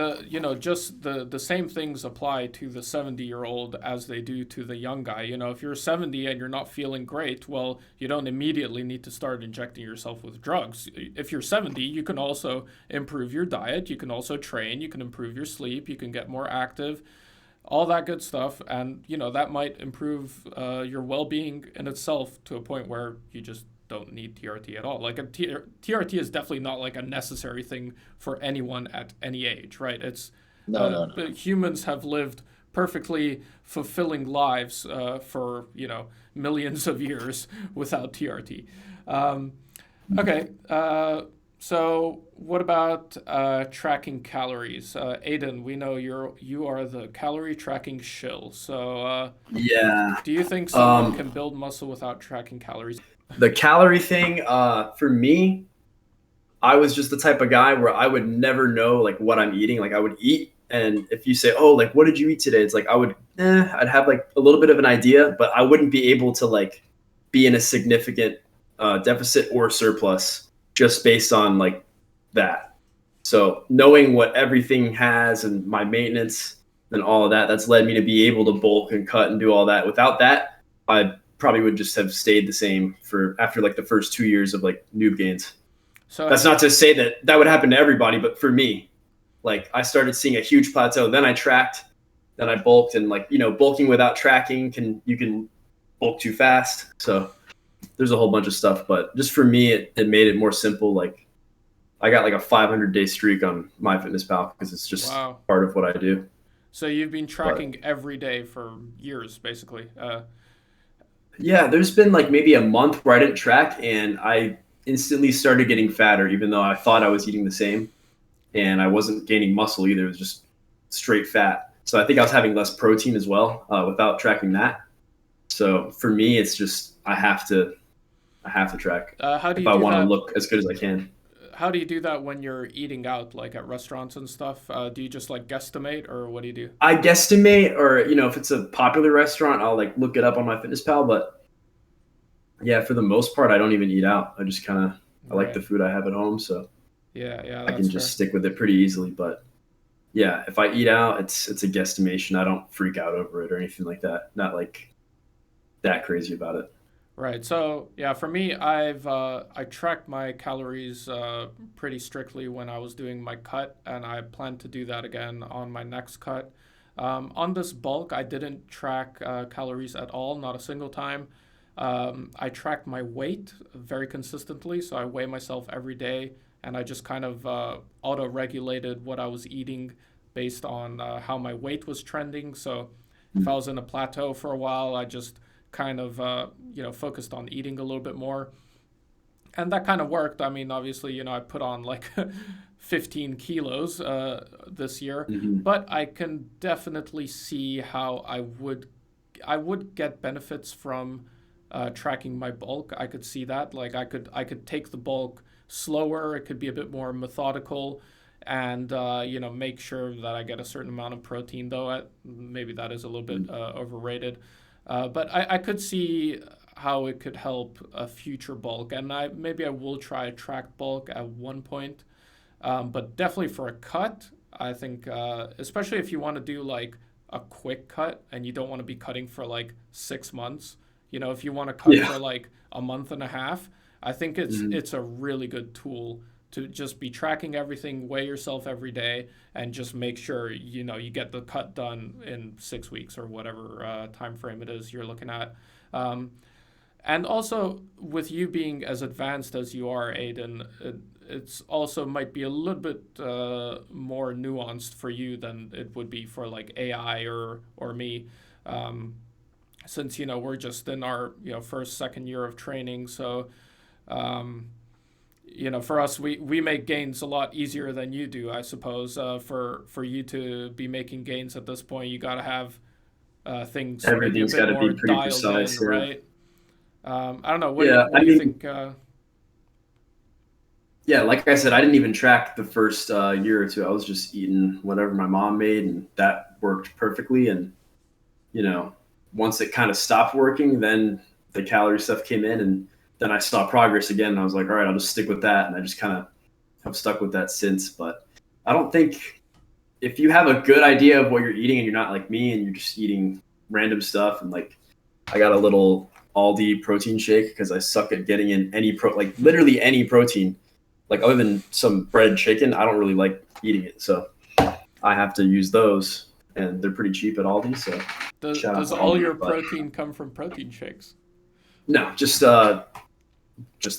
A: just the same things apply to the 70-year-old as they do to the young guy. If you're 70 and you're not feeling great, well, you don't immediately need to start injecting yourself with drugs. If you're 70, you can also improve your diet. You can also train. You can improve your sleep. You can get more active. All that good stuff. And, that might improve your well-being in itself to a point where you just don't need TRT at all. Like TRT is definitely not like a necessary thing for anyone at any age, right? It's
B: no.
A: Humans have lived perfectly fulfilling lives for millions of years without TRT. Okay, So, what about tracking calories? Aiden, we know you are the calorie tracking shill. So,
C: Yeah.
A: do you think someone
C: Um,
A: can build muscle without tracking calories?
C: the calorie thing, for me, I was just the type of guy where I would never know like what I'm eating. Like I would eat, and if you say, "Oh, like what did you eat today?" It's like I'd have like a little bit of an idea, but I wouldn't be able to like be in a significant deficit or surplus just based on like that. So knowing what everything has and my maintenance and all of that, that's led me to be able to bulk and cut and do all that. Without that, I probably would just have stayed the same for after like the first 2 years of like noob gains.
A: So,
C: That's not to say that that would happen to everybody, but for me, like I started seeing a huge plateau. Then I tracked, then I bulked, and like bulking without tracking you can bulk too fast. So there's a whole bunch of stuff, but just for me, it made it more simple. Like I got like a 500-day streak on MyFitnessPal because it's just
A: wow.
C: part of what I do.
A: So you've been
C: But
A: tracking every day for years, basically.
C: yeah, there's been like maybe a month where I didn't track, and I instantly started getting fatter, even though I thought I was eating the same. And I wasn't gaining muscle either. It was just straight fat. So I think I was having less protein as well without tracking that. So for me, it's just I have to track
A: How do
C: if
A: you
C: I
A: do
C: want to
A: that?
C: look as good as I can.
A: How do you do that when you're eating out, like at restaurants and stuff? Do you just like guesstimate, or what do you do?
C: I guesstimate, or if it's a popular restaurant, I'll like look it up on MyFitnessPal. But yeah, for the most part, I don't even eat out. I just kind of I like the
A: Right.
C: food I have at home, so
A: Yeah, yeah,
C: I can
A: that's
C: just
A: fair.
C: stick with it pretty easily. But yeah, if I eat out, it's a guesstimation. I don't freak out over it or anything like that. Not like that crazy about it.
A: Right. So yeah, for me, I tracked my calories pretty strictly when I was doing my cut, and I plan to do that again on my next cut. On this bulk, I didn't track calories at all, not a single time. I tracked my weight very consistently, so I weigh myself every day, and I just kind of auto-regulated what I was eating based on how my weight was trending. So if I was in a plateau for a while, I just kind of focused on eating a little bit more, and that kind of worked. I mean, obviously, I put on like 15 kilos this year,
C: Mm-hmm.
A: but I can definitely see how I would get benefits from tracking my bulk. I could see that. Like I could take the bulk slower. It could be a bit more methodical, and make sure that I get a certain amount of protein. Though maybe that is a little bit overrated, but I could see how it could help a future bulk, and I will try track bulk at one point, but definitely for a cut, I think, especially if you want to do like a quick cut and you don't want to be cutting for like 6 months, if you want to cut
C: Yeah.
A: for like a month and a half, I think it's
C: Mm-hmm.
A: it's a really good tool to just be tracking everything, weigh yourself every day, and just make sure you get the cut done in 6 weeks or whatever time frame it is you're looking at. Um, and also, with you being as advanced as you are, Aiden, it's also might be a little bit more nuanced for you than it would be for like AI or me, um, since we're just in our first second year of training. So um, for us, we make gains a lot easier than you do, I suppose. For you to be making gains at this point, you got to have things maybe a
C: Everything's
A: bit
C: got to
A: more
C: be pretty
A: dialed in,
C: precise. Yeah.
A: right? I don't know. What do you
C: Yeah.
A: what
C: I
A: do you
C: mean,
A: think?
C: yeah. Like I said, I didn't even track the first year or two. I was just eating whatever my mom made, and that worked perfectly. And you know, once it kind of stopped working, then the calorie stuff came in, and then I saw progress again. And I was like, all right, I'll just stick with that. And I just kind of have stuck with that since. But I don't think if you have a good idea of what you're eating and you're not like me and you're just eating random stuff and like I got a little Aldi protein shake because I suck at getting in like literally any protein, like other than some bread chicken. I don't really like eating it, so I have to use those, and they're pretty cheap at Aldi. So shout out
A: Does
C: to
A: all
C: Aldi.
A: your
C: But
A: protein come from protein shakes?
C: no, just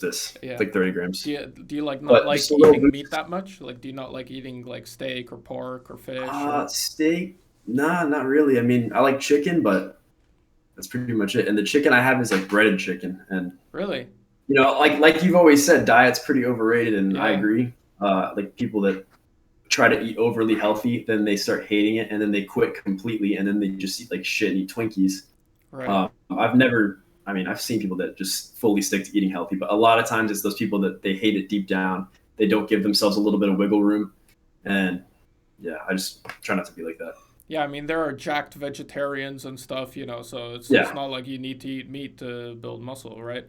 C: this,
A: Yeah.
C: like 30 grams,
A: Do you like not
C: but just a
A: like
C: little
A: eating meat
C: boost.
A: that much? Like, do you not like eating like steak or pork or fish or
C: Steak? Nah, not really. I mean, I like chicken, but that's pretty much it. And the chicken I have is like breaded chicken, and
A: really?
C: like you've always said, diet's pretty overrated, and I
A: Yeah.
C: agree. Like people that try to eat overly healthy, then they start hating it, and then they quit completely, and then they just eat like shit and eat Twinkies.
A: Right.
C: I've seen people that just fully stick to eating healthy, but a lot of times it's those people that they hate it deep down. They don't give themselves a little bit of wiggle room, and yeah, I just try not to be like that.
A: Yeah, I mean there are jacked vegetarians and stuff, so it's
C: Yeah,
A: not like you need to eat meat to build muscle, right?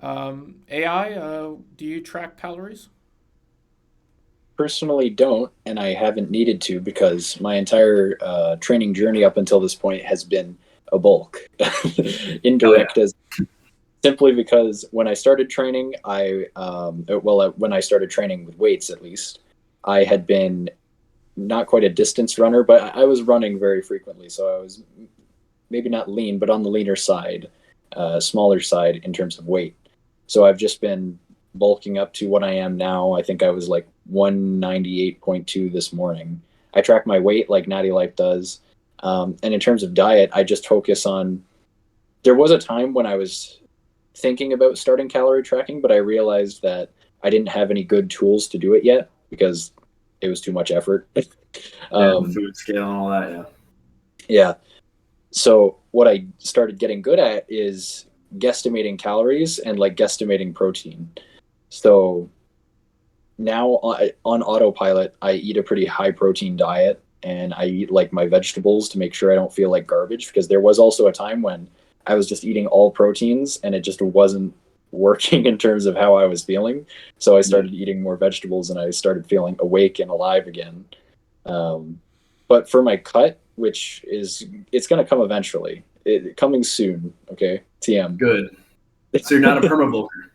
A: AI, do you track calories?
B: Personally don't, and I haven't needed to because my entire training journey up until this point has been a bulk.
C: hell yeah,
B: Indirect as simply because when I started training, when I started training with weights at least, I had been not quite a distance runner, but I was running very frequently, so I was maybe not lean, but on the leaner side, smaller side in terms of weight. So I've just been bulking up to what I am now. I think I was like 198.2 this morning. I track my weight like Natty Life does. And in terms of diet, I just focus on. There was a time when I was thinking about starting calorie tracking, but I realized that I didn't have any good tools to do it yet because it was too much effort.
C: yeah, the food scale and all that. Yeah,
B: Yeah. So what I started getting good at is guesstimating calories and like guesstimating protein. So now on autopilot, I eat a pretty high protein diet and I eat like my vegetables to make sure I don't feel like garbage because there was also a time when I was just eating all proteins and it just wasn't working in terms of how I was feeling. So I started eating more vegetables and I started feeling awake and alive again. But for my cut, which is it's going to come eventually, coming soon. Okay, TM.
C: good. So you're not a perma-bulker.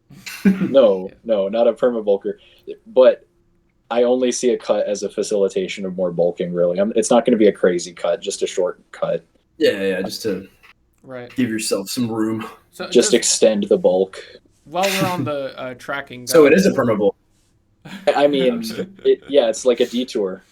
B: No, not a perma-bulker. But I only see a cut as a facilitation of more bulking. Really, it's not going to be a crazy cut, just a short cut.
C: Yeah, just to
A: Right.
C: give yourself some room.
A: So
B: Just extend the bulk.
A: while we're on the tracking,
C: So it is a perma-bulk.
B: I mean, it's like a detour.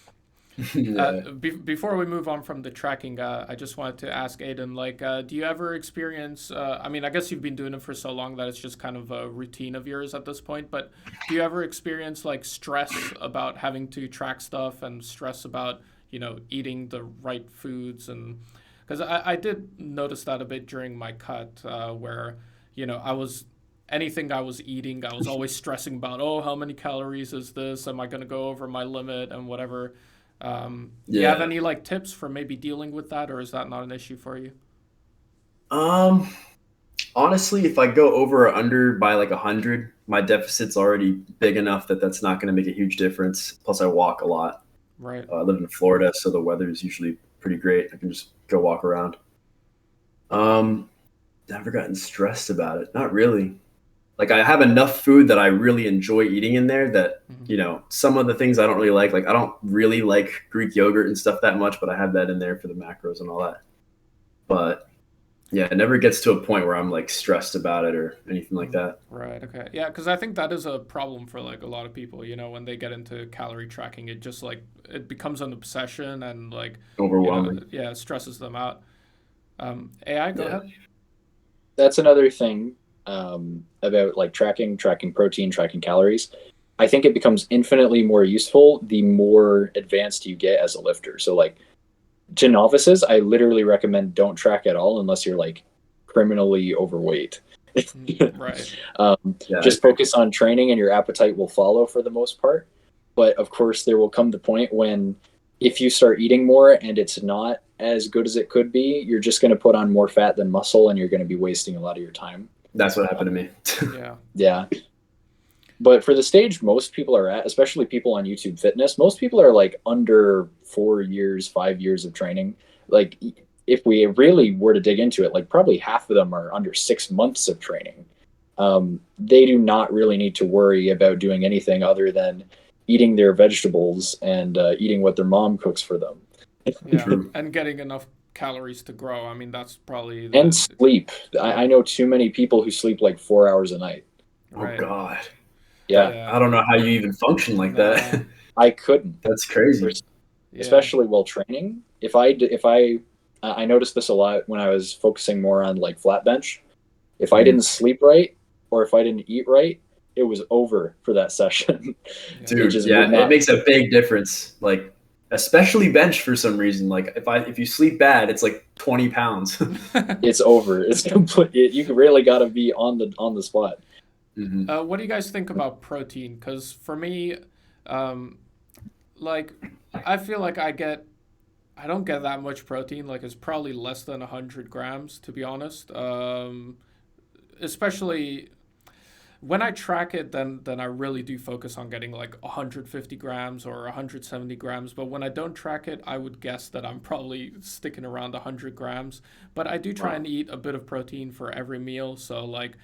C: Yeah.
A: Before we move on from the tracking, I just wanted to ask Aiden, like, do you ever experience? I mean, I guess you've been doing it for so long that it's just kind of a routine of yours at this point. But do you ever experience like stress about having to track stuff and stress about eating the right foods? And because I did notice that a bit during my cut, where I was anything I was eating, I was always stressing about, oh, how many calories is this? Am I going to go over my limit and whatever? Do you have any like tips for maybe dealing with that, or is that not an issue for you?
C: Honestly, if I go over or under by like 100, my deficit's already big enough that that's not going to make a huge difference. Plus, I walk a lot.
A: Right.
C: I live in Florida, so the weather is usually pretty great. I can just go walk around. Never gotten stressed about it. Not really. Like I have enough food that I really enjoy eating in there that, some of the things I don't really like I don't really like Greek yogurt and stuff that much, but I have that in there for the macros and all that. But yeah, it never gets to a point where I'm like stressed about it or anything like that.
A: Right. Okay. Yeah, because I think that is a problem for like a lot of people. When they get into calorie tracking, it just like it becomes an obsession and like
C: Overwhelming.
A: yeah, it stresses them out. AI, go ahead.
B: That's another thing about like tracking protein, tracking calories. I think it becomes infinitely more useful the more advanced you get as a lifter. So like to novices, I literally recommend don't track at all unless you're like criminally overweight.
A: Right.
B: Just focus on training and your appetite will follow for the most part. But of course, there will come the point when if you start eating more and it's not as good as it could be, you're just going to put on more fat than muscle and you're going to be wasting a lot of your time.
C: That's what happened to me.
B: Yeah. But for the stage most people are at, especially people on YouTube Fitness, most people are like under 4 years, 5 years of training. Like if we really were to dig into it, like probably half of them are under 6 months of training. They do not really need to worry about doing anything other than eating their vegetables and eating what their mom cooks for them.
A: Yeah, and getting enough calories to grow. I mean, that's probably
B: and sleep. I know too many people who sleep like 4 hours a night.
A: Right.
C: Oh God.
B: Yeah.
C: I don't know how you even function like that.
B: I couldn't.
C: That's crazy.
B: Especially while training. If I noticed this a lot when I was focusing more on like flat bench. If I didn't sleep right, or if I didn't eat right, it was over for that session.
C: Dude, it makes a big difference. Like, especially bench for some reason. Like if you sleep bad, it's like 20 pounds.
B: It's over. It's complete. You really got to be on the spot.
C: Mm-hmm.
A: What do you guys think about protein? Because for me, like I feel like I don't get that much protein. Like it's probably less than 100 grams, to be honest. Especially when I track it, then I really do focus on getting like 150 grams or 170 grams. But when I don't track it, I would guess that I'm probably sticking around 100 grams. But I do try and eat a bit of protein for every meal. So like,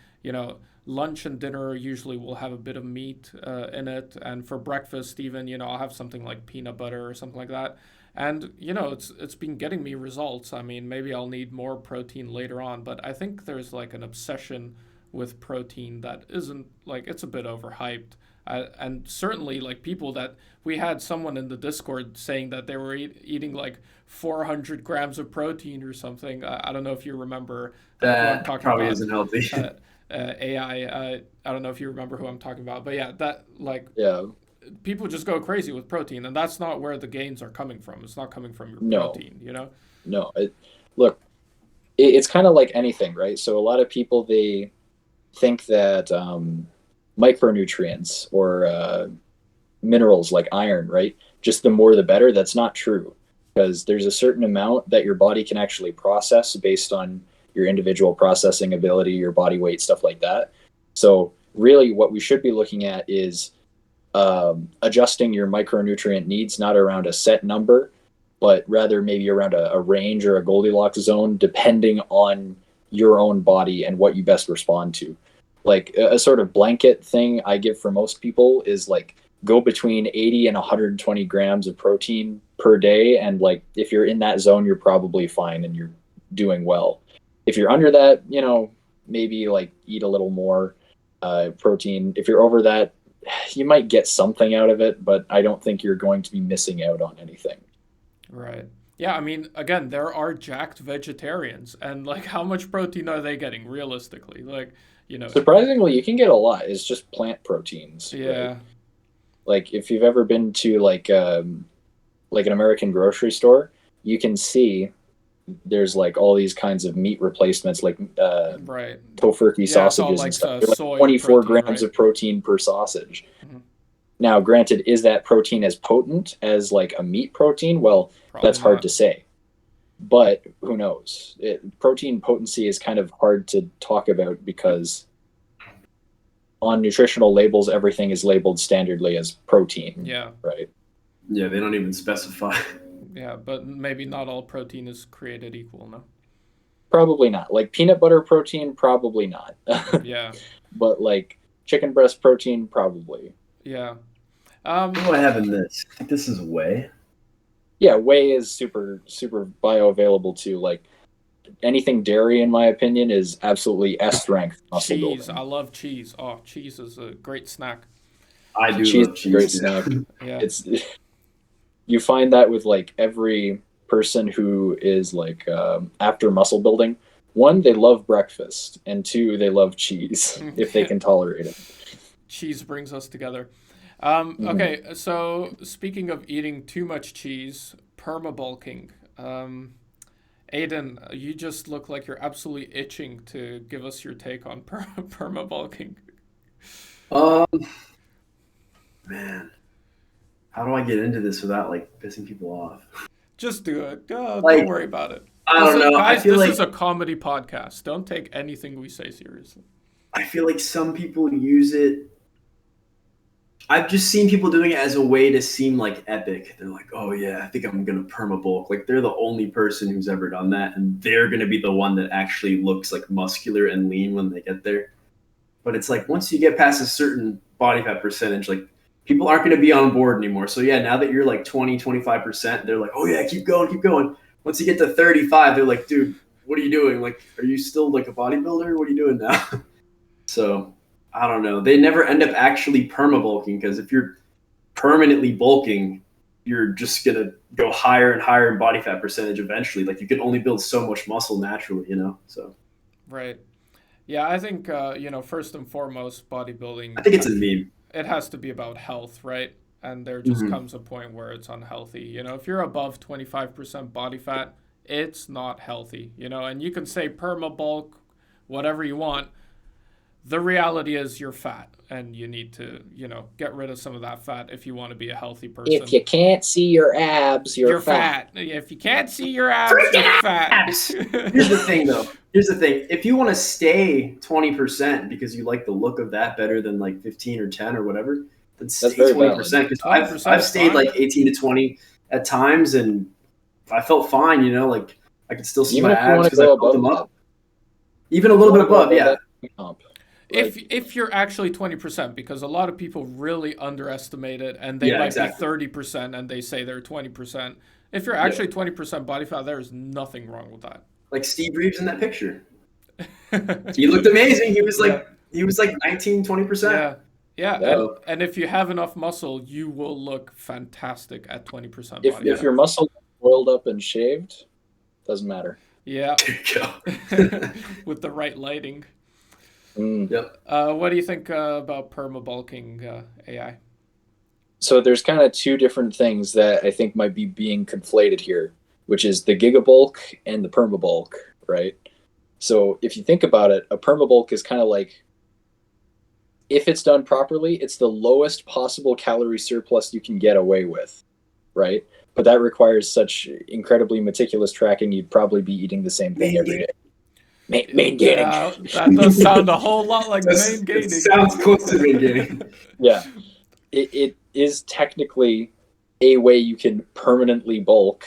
A: lunch and dinner usually will have a bit of meat in it. And for breakfast, even, I'll have something like peanut butter or something like that. And, it's been getting me results. I mean, maybe I'll need more protein later on, but I think there's like an obsession with protein that isn't like, it's a bit overhyped. And certainly like we had someone in the Discord saying that they were eating like 400 grams of protein or something. I don't know if you remember
C: that probably about, isn't healthy.
A: AI. I don't know if you remember who I'm talking about, but yeah,
B: yeah.
A: People just go crazy with protein, and that's not where the gains are coming from. It's not coming from your protein,
B: No, look, it's kind of like anything, right? So a lot of people, they think that micronutrients or minerals like iron, right? Just the more the better. That's not true, because there's a certain amount that your body can actually process based on your individual processing ability, your body weight, stuff like that. So really what we should be looking at is adjusting your micronutrient needs, not around a set number, but rather maybe around a range or a Goldilocks zone, depending on your own body and what you best respond to. Like a sort of blanket thing I give for most people is like go between 80 and 120 grams of protein per day. And like, if you're in that zone, you're probably fine and you're doing well. If you're under that, maybe like eat a little more protein. If you're over that, you might get something out of it, but I don't think you're going to be missing out on anything.
A: Right. Yeah, I mean, again, there are jacked vegetarians, and like, how much protein are they getting realistically? Like,
B: surprisingly, you can get a lot. It's just plant proteins.
A: Yeah.
B: Right? Like if you've ever been to like an American grocery store, you can see there's like all these kinds of meat replacements, like
A: right.
B: tofurkey sausages and stuff. They're like 24 protein, grams of protein per sausage. Mm-hmm. Now, granted, is that protein as potent as like a meat protein? Well, probably that's hard to say. But who knows? Protein potency is kind of hard to talk about because on nutritional labels, everything is labeled standardly as protein.
A: Yeah.
B: Right.
C: Yeah, they don't even specify.
A: Yeah, but maybe not all protein is created equal, no?
B: Probably not. Like peanut butter protein, probably not.
A: Yeah.
B: But like chicken breast protein, probably.
A: Yeah.
C: What do I have in this? I think this is whey.
B: Yeah, whey is super, super bioavailable too. Like anything dairy, in my opinion, is absolutely S-strength muscle
A: cheese.
B: building.
A: I love cheese. Oh, cheese is a great snack.
C: I do love cheese.
B: Great snack.
A: Yeah.
B: You find that with like every person who is like after muscle building. One, they love breakfast, and two, they love cheese if they can tolerate it.
A: Cheese brings us together. Okay, so speaking of eating too much cheese, perma-bulking. Aiden, you just look like you're absolutely itching to give us your take on perma-bulking.
C: Man, how do I get into this without like pissing people off?
A: Just do it. Don't worry about it.
C: I don't know.
A: Guys,
C: I feel
A: this is a comedy podcast. Don't take anything we say seriously.
C: I feel like some people use it. I've just seen people doing it as a way to seem like epic. They're like, oh yeah, I think I'm going to perma-bulk. Like they're the only person who's ever done that. And they're going to be the one that actually looks like muscular and lean when they get there. But it's like, once you get past a certain body fat percentage, like people aren't going to be on board anymore. So yeah, now that you're like 20, 25%, they're like, oh yeah, keep going, keep going. Once you get to 35, they're like, dude, what are you doing? Like, are you still like a bodybuilder? What are you doing now? So I don't know. They never end up actually perma-bulking because if you're permanently bulking, you're just going to go higher and higher in body fat percentage eventually. Like you can only build so much muscle naturally, So.
A: Right. Yeah, I think first and foremost,
C: I
A: bodybuilding,
C: think it's a meme.
A: it has to be about health, right? And there just
C: Hmm.
A: comes a point where it's unhealthy. If you're above 25% body fat, it's not healthy. And you can say perma bulk, whatever you want. The reality is you're fat, and you need to, get rid of some of that fat if you want to be a healthy
B: If
A: person.
B: you can't see your abs, you're
A: You're
B: fat.
A: fat. If you can't see your abs, you're fat.
C: Abs. Here's the thing, though. Here's the thing. If you want to stay 20% because you like the look of that better than like 15 or 10 or whatever, then
B: That's
C: stay
B: very
C: 20%. Because
A: 20%
C: I've
A: is
C: stayed
A: fine.
C: like 18 to 20 at times, and I felt fine. Like I could still see
B: Even
C: my
B: if you
C: abs
B: want to
C: because I
B: go
C: built
B: above
C: them
B: that,
C: up. Even a
B: if you
C: little
B: want
C: bit
B: to go
C: above,
B: above
C: yeah.
B: that comp,
A: If you're actually 20%, because a lot of people really underestimate it, and they
C: Yeah,
A: might
C: exactly.
A: be 30% and they say they're 20%. If you're
C: Yeah.
A: actually 20% body fat, there is nothing wrong with that.
C: Like Steve Reeves in that picture. He looked amazing. He was
A: Yeah,
C: like 19, 20%.
A: yeah, yeah.
B: yeah.
A: And if you have enough muscle, you will look fantastic at 20%
B: If
A: body
B: if
C: Yeah.
A: fat.
B: your muscle is oiled up and shaved, doesn't matter.
A: Yeah,
C: There you go.
A: with the right lighting.
B: Mm.
C: Yep.
A: What do you think about perma-bulking AI?
B: So there's kind of two different things that I think might be being conflated here, which is the gigabulk and the permabulk, right? So if you think about it, a permabulk is kind of like, if it's done properly, it's the lowest possible calorie surplus you can get away with, right? But that requires such incredibly meticulous tracking, you'd probably be eating the same thing every day. Main gaining.
A: Yeah, that does sound a whole lot like main
C: It
A: gaining.
C: sounds close to main gaining.
B: Yeah. It is technically a way you can permanently bulk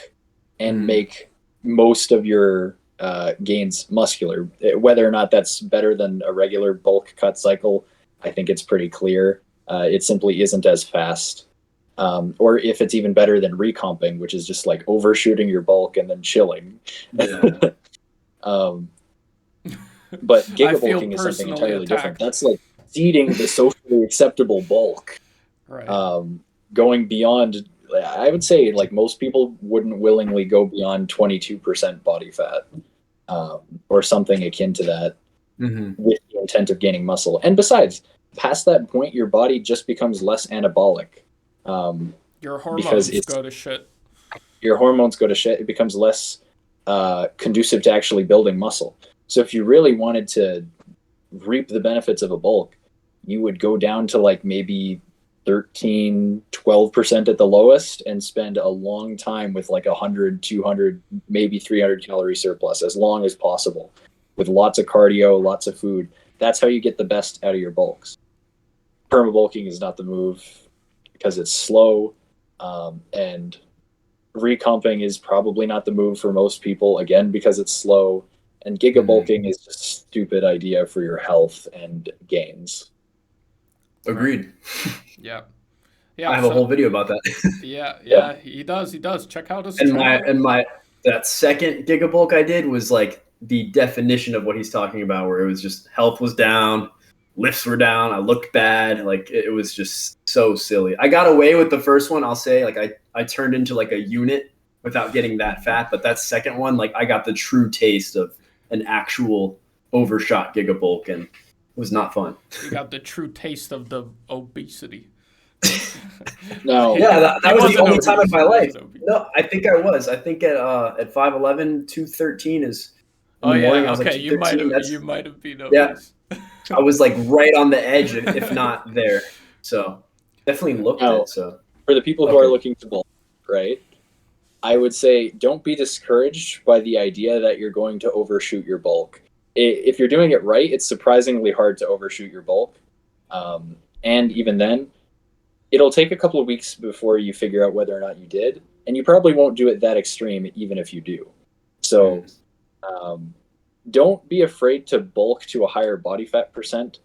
B: and make most of your gains muscular. Whether or not that's better than a regular bulk cut cycle, I think it's pretty clear. It simply isn't as fast. Or if it's even better than recomping, which is just like overshooting your bulk and then chilling.
C: Yeah.
B: But
A: I feel
B: gigabulking is something
A: personally
B: entirely different.
A: attacked.
B: That's like exceeding the socially acceptable bulk.
A: Right.
B: Going beyond, I would say like most people wouldn't willingly go beyond 22% body fat, or something akin to that, with the intent of gaining muscle. And besides, past that point, your body just becomes less anabolic,
A: Your
B: because
A: hormones go to shit.
B: your hormones go to shit. It becomes less conducive to actually building muscle. So if you really wanted to reap the benefits of a bulk, you would go down to like maybe 13-12% at the lowest and spend a long time with like 100, 200, maybe 300 calorie surplus, as long as possible, with lots of cardio, lots of food. That's how you get the best out of your bulks. Perma-bulking is not the move because it's slow, and recomping is probably not the move for most people, again because it's slow, and gigabulking is just a stupid idea for your health and gains.
C: Agreed.
A: Yeah.
C: I
A: Yeah.
C: have a whole video about that.
A: Yeah. He does. Check out his
C: And
A: channel.
C: that second gigabulk I did was like the definition of what he's talking about, where it was just health was down, lifts were down, I looked bad, like it was just so silly. I got away with the first one, I'll say, like I turned into like a unit without getting that fat, but that second one, like I got the true taste of an actual overshot gigabulk, and it was not fun.
A: You got the true taste of the obesity.
B: No.
C: Yeah, that was the only time in my life.
A: Obese.
C: No, I think I was. I think at 5'11", 213 is in
A: Oh
C: the morning.
A: yeah,
C: I was
A: okay.
C: like 213.
A: You might have been
C: Yeah.
A: obese.
C: I was like right on the edge, if not there. So definitely looked
B: Now,
C: it. So
B: for the people who are looking to bulk, right, I would say don't be discouraged by the idea that you're going to overshoot your bulk. If you're doing it right, it's surprisingly hard to overshoot your bulk. And even then, it'll take a couple of weeks before you figure out whether or not you did. And you probably won't do it that extreme, even if you do. So don't be afraid to bulk to a higher body fat percent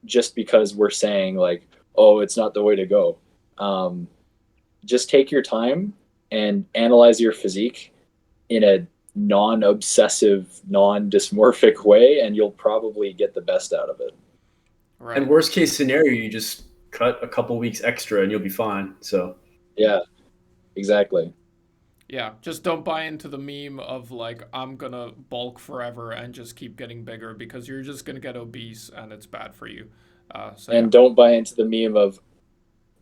B: just because we're saying like, oh, it's not the way to go. Just take your time and analyze your physique in a non-obsessive, non-dysmorphic way, and you'll probably get the best out of it.
A: Right.
C: and worst case scenario, you just cut a couple weeks extra and you'll be fine. So
B: Yeah, exactly.
A: Yeah, just don't buy into the meme of like I'm gonna bulk forever and just keep getting bigger because you're just gonna get obese and it's bad for you. So yeah,
B: And don't buy into the meme of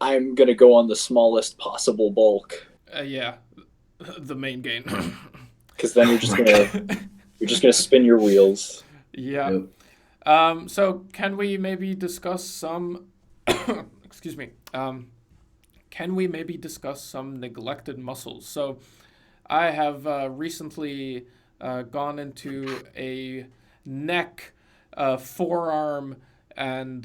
B: I'm gonna go on the smallest possible bulk,
A: yeah, the main gain.
B: because then you're just gonna spin your wheels.
A: Yeah.
C: Yep.
A: So can we maybe discuss some? Excuse me. Can we maybe discuss some neglected muscles? So I have recently gone into a neck, forearm, and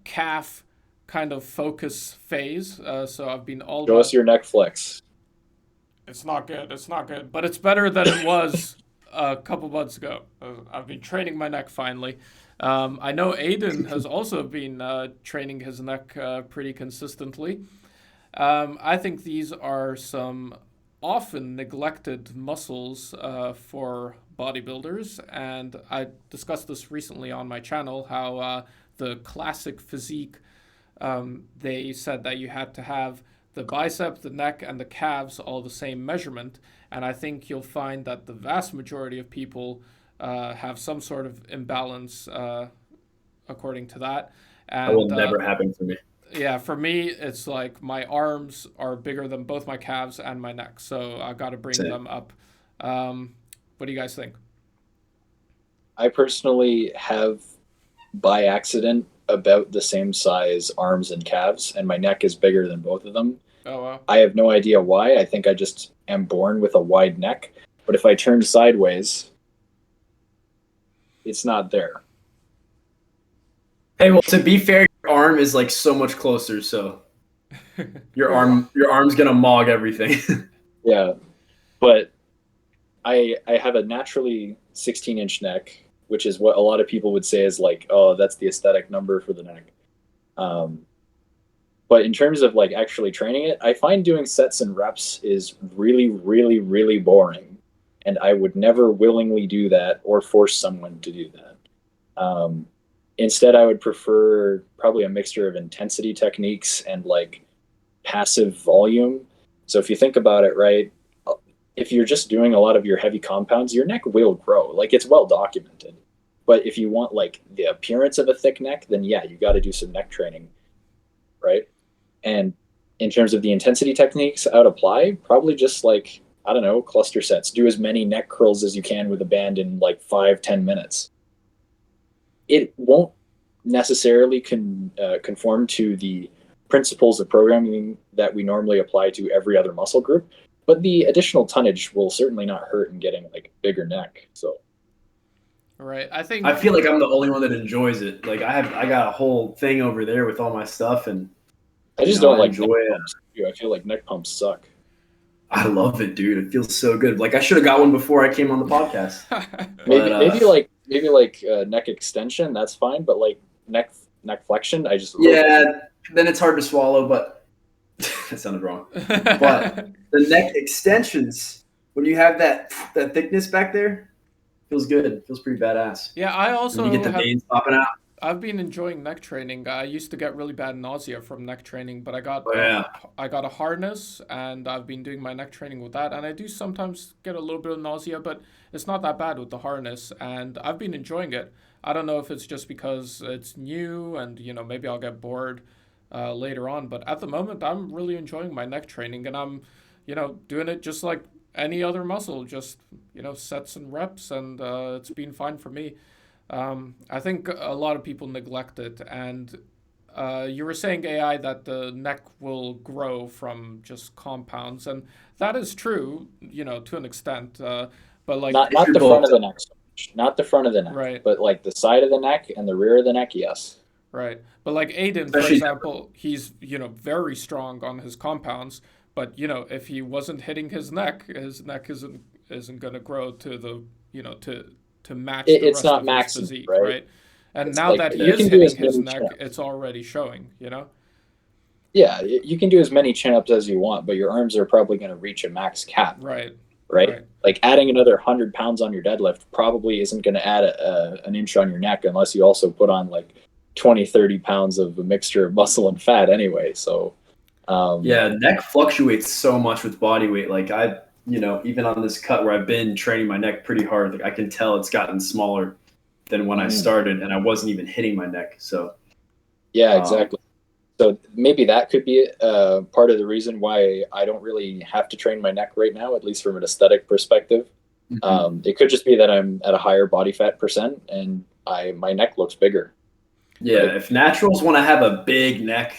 A: calf kind of focus phase. So I've been all
B: Show us
A: about.
B: your neck flex.
A: It's not good. It's not good, but it's better than it was a couple months ago. I've been training my neck finally. I know Aiden has also been training his neck pretty consistently. I think these are some often neglected muscles for bodybuilders, and I discussed this recently on my channel how the classic physique, they said that you had to have the bicep, the neck, and the calves all the same measurement, and I think you'll find that the vast majority of people have some sort of imbalance according to that.
C: That will
A: And
C: never happen for me.
A: yeah, for me, it's like my arms are bigger than both my calves and my neck, so I got to bring
C: Same.
A: them up. What do you guys think?
B: I personally have, by accident, about the same size arms and calves, and my neck is bigger than both of them.
A: Oh, wow.
B: I have no idea why. I think I just am born with a wide neck. But if I turn sideways, it's not there.
C: Hey, well, to be fair, your arm is like so much closer, so your arm's gonna mog everything.
B: Yeah. But I have a naturally 16-inch neck, which is what a lot of people would say is like, oh, that's the aesthetic number for the neck. But in terms of like actually training it, I find doing sets and reps is really, really, really boring. And I would never willingly do that or force someone to do that. Instead, I would prefer probably a mixture of intensity techniques and like passive volume. So if you think about it, right, if you're just doing a lot of your heavy compounds, your neck will grow. Like it's well documented. But if you want like the appearance of a thick neck, then yeah, you got to do some neck training, right? And in terms of the intensity techniques I would apply, probably just like, I don't know, cluster sets. Do as many neck curls as you can with a band in like 5-10 minutes. It won't necessarily conform to the principles of programming that we normally apply to every other muscle group, but the additional tonnage will certainly not hurt in getting like bigger neck. So
A: Right. I think
C: I feel like I'm the only one that enjoys it. Like I got a whole thing over there with all my stuff, and
B: I just don't like
C: enjoy
B: neck
C: it.
B: pumps. I feel like neck pumps suck.
C: I love it, dude. It feels so good. Like I should have got one before I came on the podcast.
B: Maybe like neck extension, that's fine, but like neck flexion, I just
C: Yeah, then it's hard to swallow, but that sounded wrong. But the neck extensions, when you have that thickness back there, feels good. Feels pretty badass.
A: yeah, I
C: When
A: also
C: you get the
A: have.
C: veins popping out.
A: I've been enjoying neck training. I used to get really bad nausea from neck training, but
C: Oh, yeah.
A: I got a harness and I've been doing my neck training with that. And I do sometimes get a little bit of nausea, but it's not that bad with the harness. And I've been enjoying it. I don't know if it's just because it's new and, maybe I'll get bored later on. But at the moment, I'm really enjoying my neck training and I'm, doing it just like any other muscle, just, sets and reps. And it's been fine for me. I think a lot of people neglect it, and you were saying AI that the neck will grow from just compounds, and that is true, to an extent. But like,
B: not
C: If you're
B: the front of
C: both-
B: the neck so much. Not the front of the neck,
A: Right.
B: but like the side of the neck and the rear of the neck, yes.
A: right, but like Aiden, for
C: Especially-
A: example, he's very strong on his compounds, but if he wasn't hitting his neck isn't going to grow to the to match the
B: It's
A: rest
B: not
A: of his
B: maximum,
A: physique,
B: right?
A: right? And
B: It's
A: now
B: like,
A: that he
B: you
A: is
B: can do
A: hitting
B: as
A: his
B: many
A: neck,
B: chin-ups.
A: it's already showing,
B: Yeah, you can do as many chin-ups as you want, but your arms are probably going to reach a max cap,
A: Right.
B: right?
A: Right.
B: Like adding another 100 pounds on your deadlift probably isn't going to add an inch on your neck unless you also put on like 20-30 pounds of a mixture of muscle and fat anyway. So
C: Yeah, neck fluctuates so much with body weight. Like you know, even on this cut where I've been training my neck pretty hard, like I can tell it's gotten smaller than when I started, and I wasn't even hitting my neck. So
B: yeah, exactly. So maybe that could be part of the reason why I don't really have to train my neck right now, at least from an aesthetic perspective. It could just be that I'm at a higher body fat percent and my neck looks bigger.
C: Yeah, but if naturals want to have a big neck,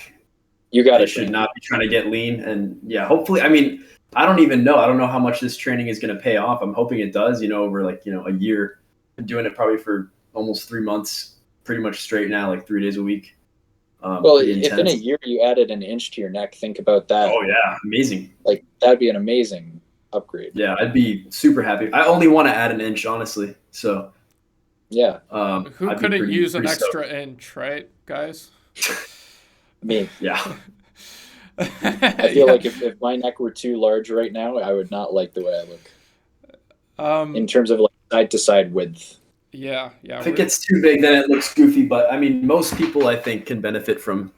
B: you got to
C: should not be trying to get lean. And yeah, hopefully, I mean, I don't even know. I don't know how much this training is going to pay off. I'm hoping it does, you know, over like, you know, a year. I'm doing it probably for almost 3 months, pretty much straight now, like 3 days a week.
B: Well, if in a year you added an inch to your neck, think about that.
C: Oh yeah, amazing.
B: Like that'd be an amazing upgrade.
C: Yeah, I'd be super happy. I only want to add an inch, honestly. So
B: yeah.
A: Who couldn't use an extra inch, right, guys?
B: Me.
C: Yeah.
B: I feel like if my neck were too large right now, I would not like the way I look. In terms of like side to side width.
A: Yeah.
C: If it gets too big, then it looks goofy. But I mean, most people I think can benefit from,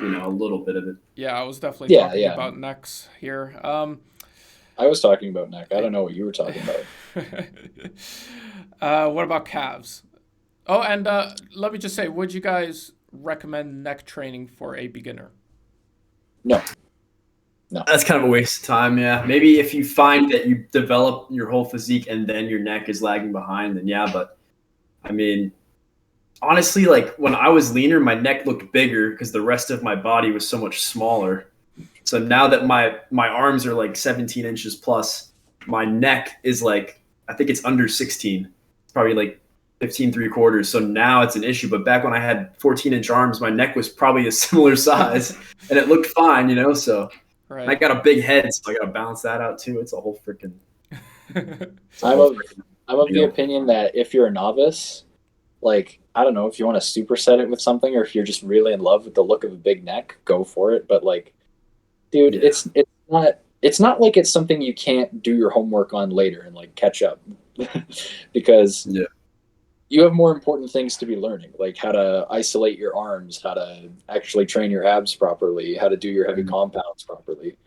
C: you know, a little bit of it.
A: Yeah, I was definitely talking about necks here.
B: I was talking about neck. I don't know what you were talking
A: about. What about calves? Oh, and let me just say, would you guys recommend neck training for a beginner?
B: No.
C: That's kind of a waste of time, yeah. Maybe if you find that you develop your whole physique and then your neck is lagging behind, then yeah. But I mean, honestly, like when I was leaner, my neck looked bigger because the rest of my body was so much smaller. So now that my arms are like 17 inches plus, my neck is like, I think it's under 16. It's probably like 15 3/4. So now it's an issue. But back when I had 14-inch arms, my neck was probably a similar size and it looked fine, you know? So right. I got a big head, so I got to balance that out too. It's a whole freaking.
B: I'm of the opinion that if you're a novice, like, I don't know, if you want to superset it with something, or if you're just really in love with the look of a big neck, go for it. But like, dude, it's not like it's something you can't do your homework on later and like catch up because you have more important things to be learning, like how to isolate your arms, how to actually train your abs properly, how to do your heavy compounds properly.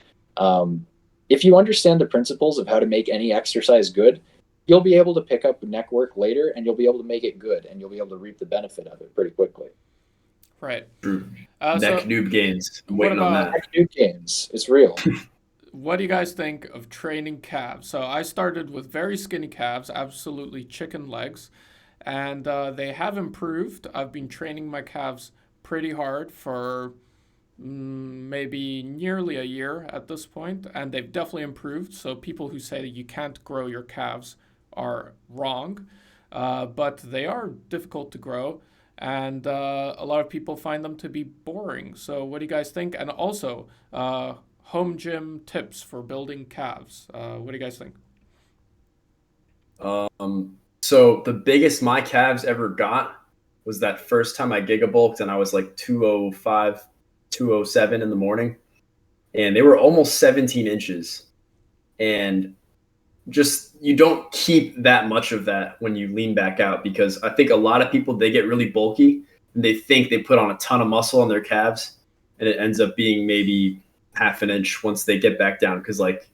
B: If you understand the principles of how to make any exercise good, you'll be able to pick up neck work later and you'll be able to make it good and you'll be able to reap the benefit of it pretty quickly.
A: Right.
C: Neck noob gains. I'm waiting on that.
B: Neck noob gains. It's real.
A: What do you guys think of training calves? So I started with very skinny calves, absolutely chicken legs, and they have improved. I've been training my calves pretty hard for maybe nearly a year at this point, and they've definitely improved. So people who say that you can't grow your calves are wrong, but they are difficult to grow, and a lot of people find them to be boring. So what do you guys think? And also, home gym tips for building calves. What do you guys think?
C: So the biggest my calves ever got was that first time I gigabulked, and I was like 205, 207 in the morning, and they were almost 17 inches. And just, you don't keep that much of that when you lean back out, because I think a lot of people, they get really bulky and they think they put on a ton of muscle on their calves, and it ends up being maybe half an inch once they get back down. Because like,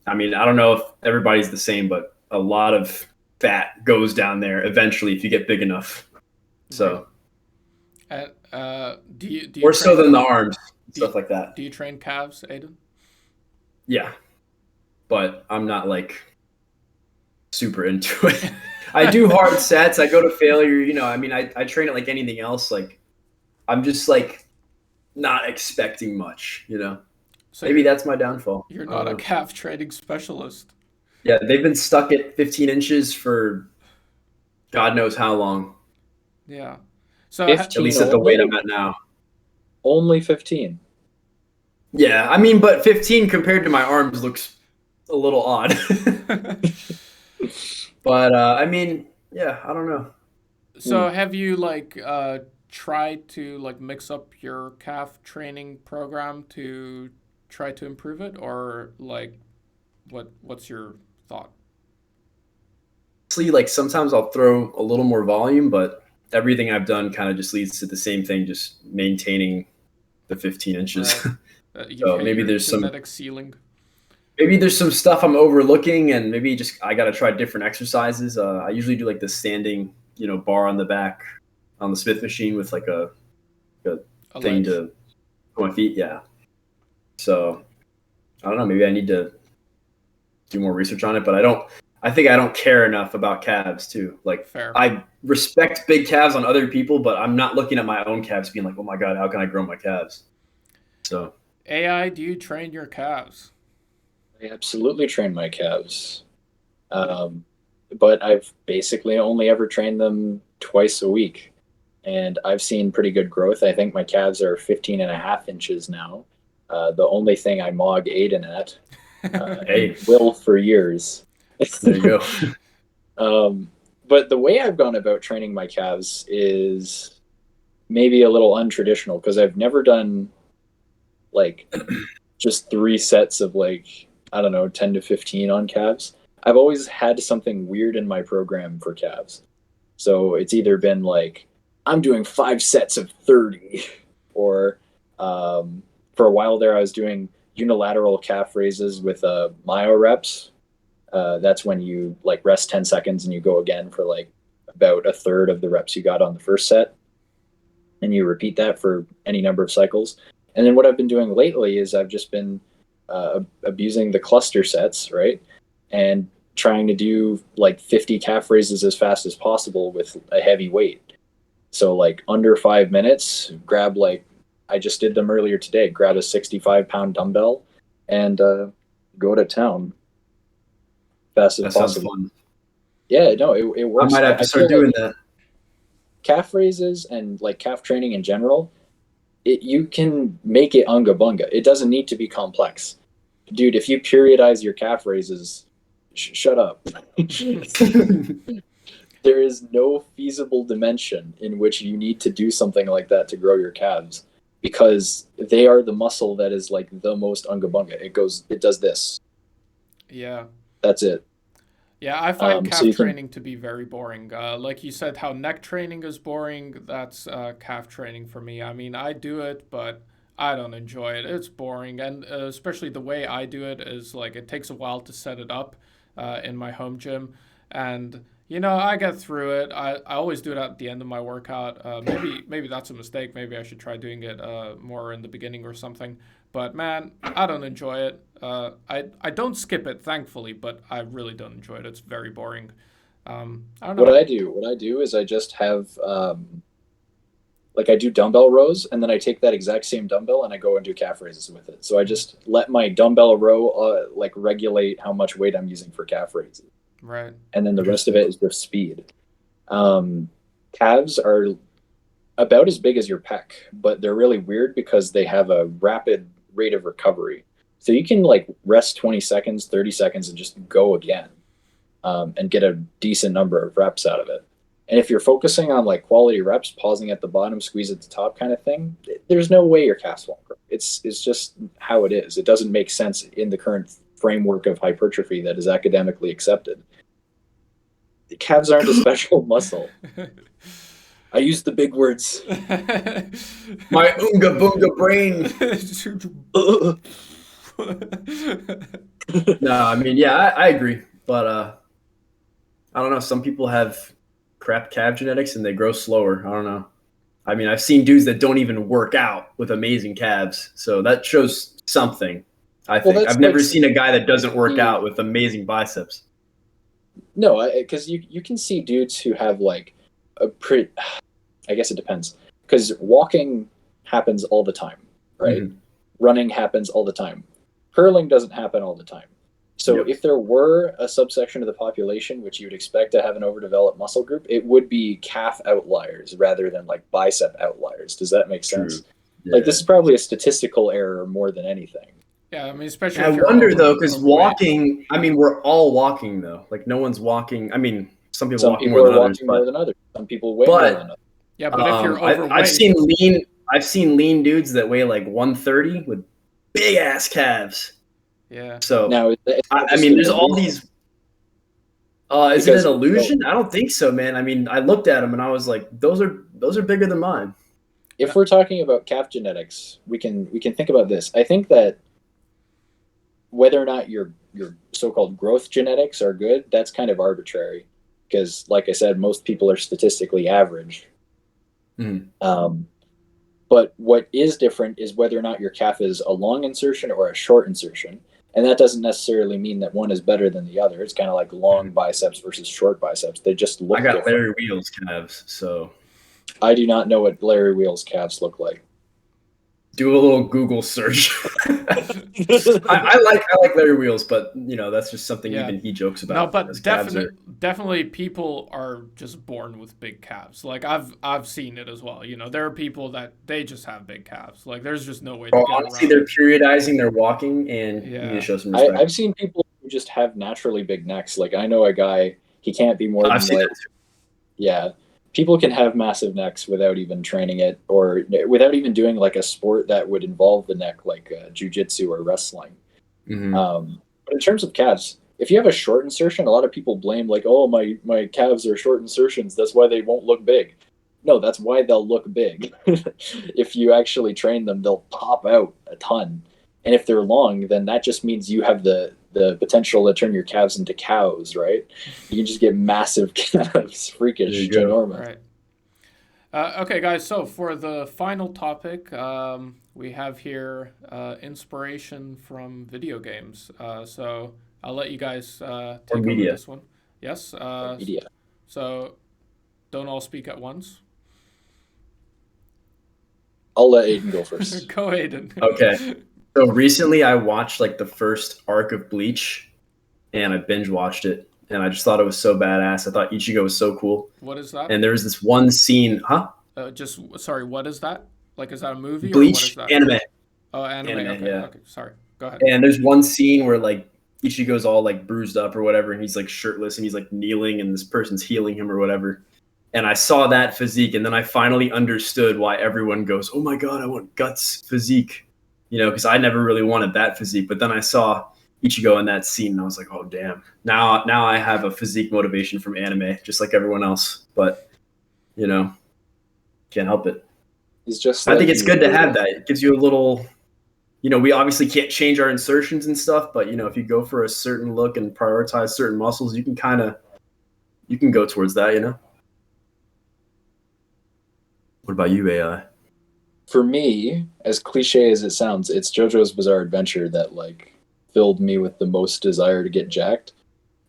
C: I mean, I don't know if everybody's the same, but a lot of fat goes down there eventually if you get big ugh. So
A: do you
C: more so than the arms, stuff like that.
A: Do you train calves, Aiden?
C: Yeah, but I'm not like super into it. I do hard sets, I go to failure, you know. I mean, I train it like anything else. Like, I'm just like not expecting much, you know. So maybe that's my downfall.
A: You're not a calf training specialist.
C: Yeah, they've been stuck at 15 inches for God knows how long.
A: Yeah. So
B: 15,
C: at least at the weight I'm at now.
B: Only 15.
C: Yeah, I mean, but 15 compared to my arms looks a little odd. But I mean, yeah, I don't know.
A: So have you like tried to like mix up your calf training program to try to improve it, or like what's your thought?
C: Honestly, like sometimes I'll throw a little more volume, but everything I've done kind of just leads to the same thing, just maintaining the 15 inches.
A: Right.
C: So maybe there's some
A: genetic ceiling.
C: maybe there's some stuff I'm overlooking, and maybe just I got to try different exercises. I usually do like the standing, bar on the back on the Smith machine with like a thing
A: ledge.
C: to put my feet. Yeah. So I don't know. Maybe I need to do more research on it, but I think I don't care enough about calves too. Like,
A: Fair.
C: I respect big calves on other people, but I'm not looking at my own calves being like, oh my God, how can I grow my calves? So
A: AI, do you train your calves?
B: I absolutely train my calves. But I've basically only ever trained them twice a week. And I've seen pretty good growth. I think my calves are 15 and a half inches now. The only thing I mog Aiden at,
C: hey,
B: will for years.
C: there you go.
B: But the way I've gone about training my calves is maybe a little untraditional because I've never done like just 3 sets of like, I don't know, 10 to 15 on calves. I've always had something weird in my program for calves. So it's either been like, I'm doing 5 sets of 30, or for a while there, I was doing unilateral calf raises with myo reps. That's when you like rest 10 seconds and you go again for like about a third of the reps you got on the first set. And you repeat that for any number of cycles. And then what I've been doing lately is I've just been abusing the cluster sets, right? And trying to do like 50 calf raises as fast as possible with a heavy weight. So like under 5 minutes, grab like, I just did them earlier today, grab a 65-pound dumbbell and go to town fast as possible.
C: Sounds fun.
B: Yeah, no, it works.
C: I might have to start doing that.
B: Calf raises and like calf training in general, you can make it Unga Bunga. It doesn't need to be complex. Dude, if you periodize your calf raises, shut up. There is no feasible dimension in which you need to do something like that to grow your calves, because they are the muscle that is like the most Unga Bunga. It does this.
A: Yeah.
B: That's it.
A: Yeah, I find calf
B: so
A: training to be very boring. Like you said, how neck training is boring, that's calf training for me. I mean, I do it, but I don't enjoy it. It's boring. And especially the way I do it is like it takes a while to set it up in my home gym. And, I get through it. I always do it at the end of my workout. Maybe that's a mistake. Maybe I should try doing it more in the beginning or something. But man, I don't enjoy it. I don't skip it, thankfully, but I really don't enjoy it. It's very boring. I don't know.
B: What I do is I just have like I do dumbbell rows, and then I take that exact same dumbbell and I go and do calf raises with it. So I just let my dumbbell row like regulate how much weight I'm using for calf raises.
A: Right.
B: And then the rest of it is just speed. Calves are about as big as your pec, but they're really weird because they have a rapid rate of recovery. So you can like rest 20 seconds, 30 seconds, and just go again, and get a decent number of reps out of it. And if you're focusing on like quality reps, pausing at the bottom, squeeze at the top kind of thing, there's no way your calves won't grow. It's just how it is. It doesn't make sense in the current framework of hypertrophy that is academically accepted. The calves aren't a special muscle. I use the big words.
C: My Unga Bunga brain. No, I mean, yeah, I agree. But I don't know. Some people have crap calf genetics and they grow slower. I don't know. I mean, I've seen dudes that don't even work out with amazing calves. So that shows something, I think. I've never seen a guy that doesn't work out with amazing biceps.
B: No, because you can see dudes who have like a pretty... I guess it depends. Because walking happens all the time, right? Mm-hmm. Running happens all the time. Curling doesn't happen all the time. So if there were a subsection of the population which you'd expect to have an overdeveloped muscle group, it would be calf outliers rather than like bicep outliers. Does that make sense? Yeah. Like this is probably a statistical error more than anything.
A: Yeah, I mean, especially.
C: I wonder though, because walking. I mean, we're all walking though. Like no one's walking. I mean, some people walking more than others.
B: More than others. Some people weigh more than others.
A: Yeah, but if you're overweight,
C: I've seen lean dudes that weigh like 130 with big ass calves.
A: Yeah.
C: So now, I mean, there's all these. Is it an illusion? I don't think so, man. I mean, I looked at them and I was like, those are bigger than mine.
B: If we're talking about calf genetics, we can think about this. I think that whether or not your so-called growth genetics are good, that's kind of arbitrary, because, like I said, most people are statistically average. But what is different is whether or not your calf is a long insertion or a short insertion. And that doesn't necessarily mean that one is better than the other. It's kind of like long biceps versus short biceps. They just look different.
C: I got Larry Wheels calves, so
B: I do not know what Larry Wheels calves look like.
C: Do a little Google search. I like Larry Wheels, but that's just something even he jokes about.
A: No, but definitely people are just born with big calves. Like I've seen it as well. There are people that they just have big calves. Like there's just no way to get
C: honestly,
A: around
C: they're
A: it.
C: periodizing their walking, and you need to show some respect.
B: I've seen people who just have naturally big necks. Like I know a guy, he can't be more than people can have massive necks without even training it, or without even doing like a sport that would involve the neck, like jiu-jitsu or wrestling. But in terms of calves, if you have a short insertion, a lot of people blame like, oh, my calves are short insertions, that's why they won't look big. No, that's why they'll look big. If you actually train them, they'll pop out a ton. And if they're long, then that just means you have the potential to turn your calves into cows, right? You can just get massive calves, freakish, ginormous.
A: Right. Okay, guys, so for the final topic, we have here inspiration from video games. So I'll let you guys take over this one. Yes?
B: Media.
A: So don't all speak at once.
B: I'll let Aiden go first.
A: Go, Aiden.
C: Okay. So recently I watched like the first arc of Bleach, and I binge watched it, and I just thought it was so badass. I thought Ichigo was so cool.
A: What is that?
C: And there was this one scene,
A: sorry, what is that? Like, is that a movie?
C: Bleach,
A: or what is that?
C: anime.
A: Oh, anime. Okay,
C: yeah.
A: Okay, sorry. Go ahead.
C: And there's one scene where like Ichigo's all like bruised up or whatever, and he's like shirtless and he's like kneeling, and this person's healing him or whatever. And I saw that physique, and then I finally understood why everyone goes, "Oh my god, I want Guts physique." Because I never really wanted that physique. But then I saw Ichigo in that scene, and I was like, oh, damn. Now I have a physique motivation from anime, just like everyone else. But, can't help it. I think it's good to have that. It gives you a little, we obviously can't change our insertions and stuff. But, if you go for a certain look and prioritize certain muscles, you can go towards that, What about you, AI?
B: For me, as cliche as it sounds, it's JoJo's Bizarre Adventure that like filled me with the most desire to get jacked.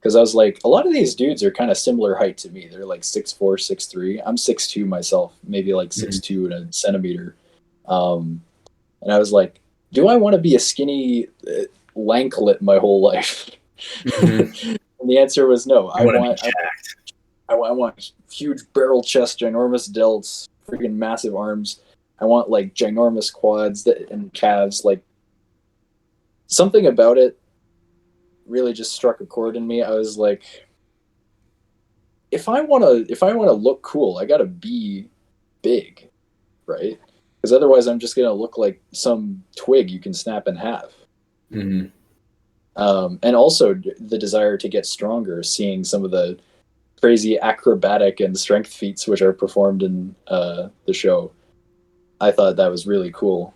B: Because I was like, a lot of these dudes are kind of similar height to me. They're like 6'4", 6'3". I'm 6'2" myself, maybe like 6'2" and a centimeter. And I was like, do I want to be a skinny lanklet my whole life? And the answer was no. I want huge barrel chest, ginormous delts, freaking massive arms. I want like ginormous quads and calves. Like something about it really just struck a chord in me. I was like, if I want to look cool, I got to be big, right? Because otherwise, I'm just gonna look like some twig you can snap in half. And also the desire to get stronger, seeing some of the crazy acrobatic and strength feats which are performed in the show. I thought that was really cool.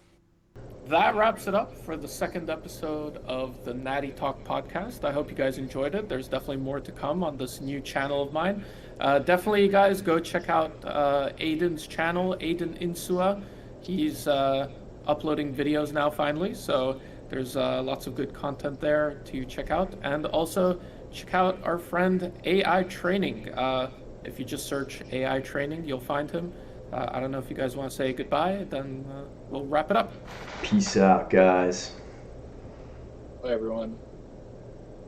A: That wraps it up for the second episode of the Natty Talk podcast. I hope you guys enjoyed it. There's definitely more to come on this new channel of mine. Definitely, you guys, go check out Aiden's channel, Aiden Insua. He's uploading videos now finally, so there's lots of good content there to check out. And also, check out our friend AI Training. If you just search AI Training, you'll find him. I don't know if you guys want to say goodbye, then we'll wrap it up.
C: Peace out, guys.
B: Bye, everyone.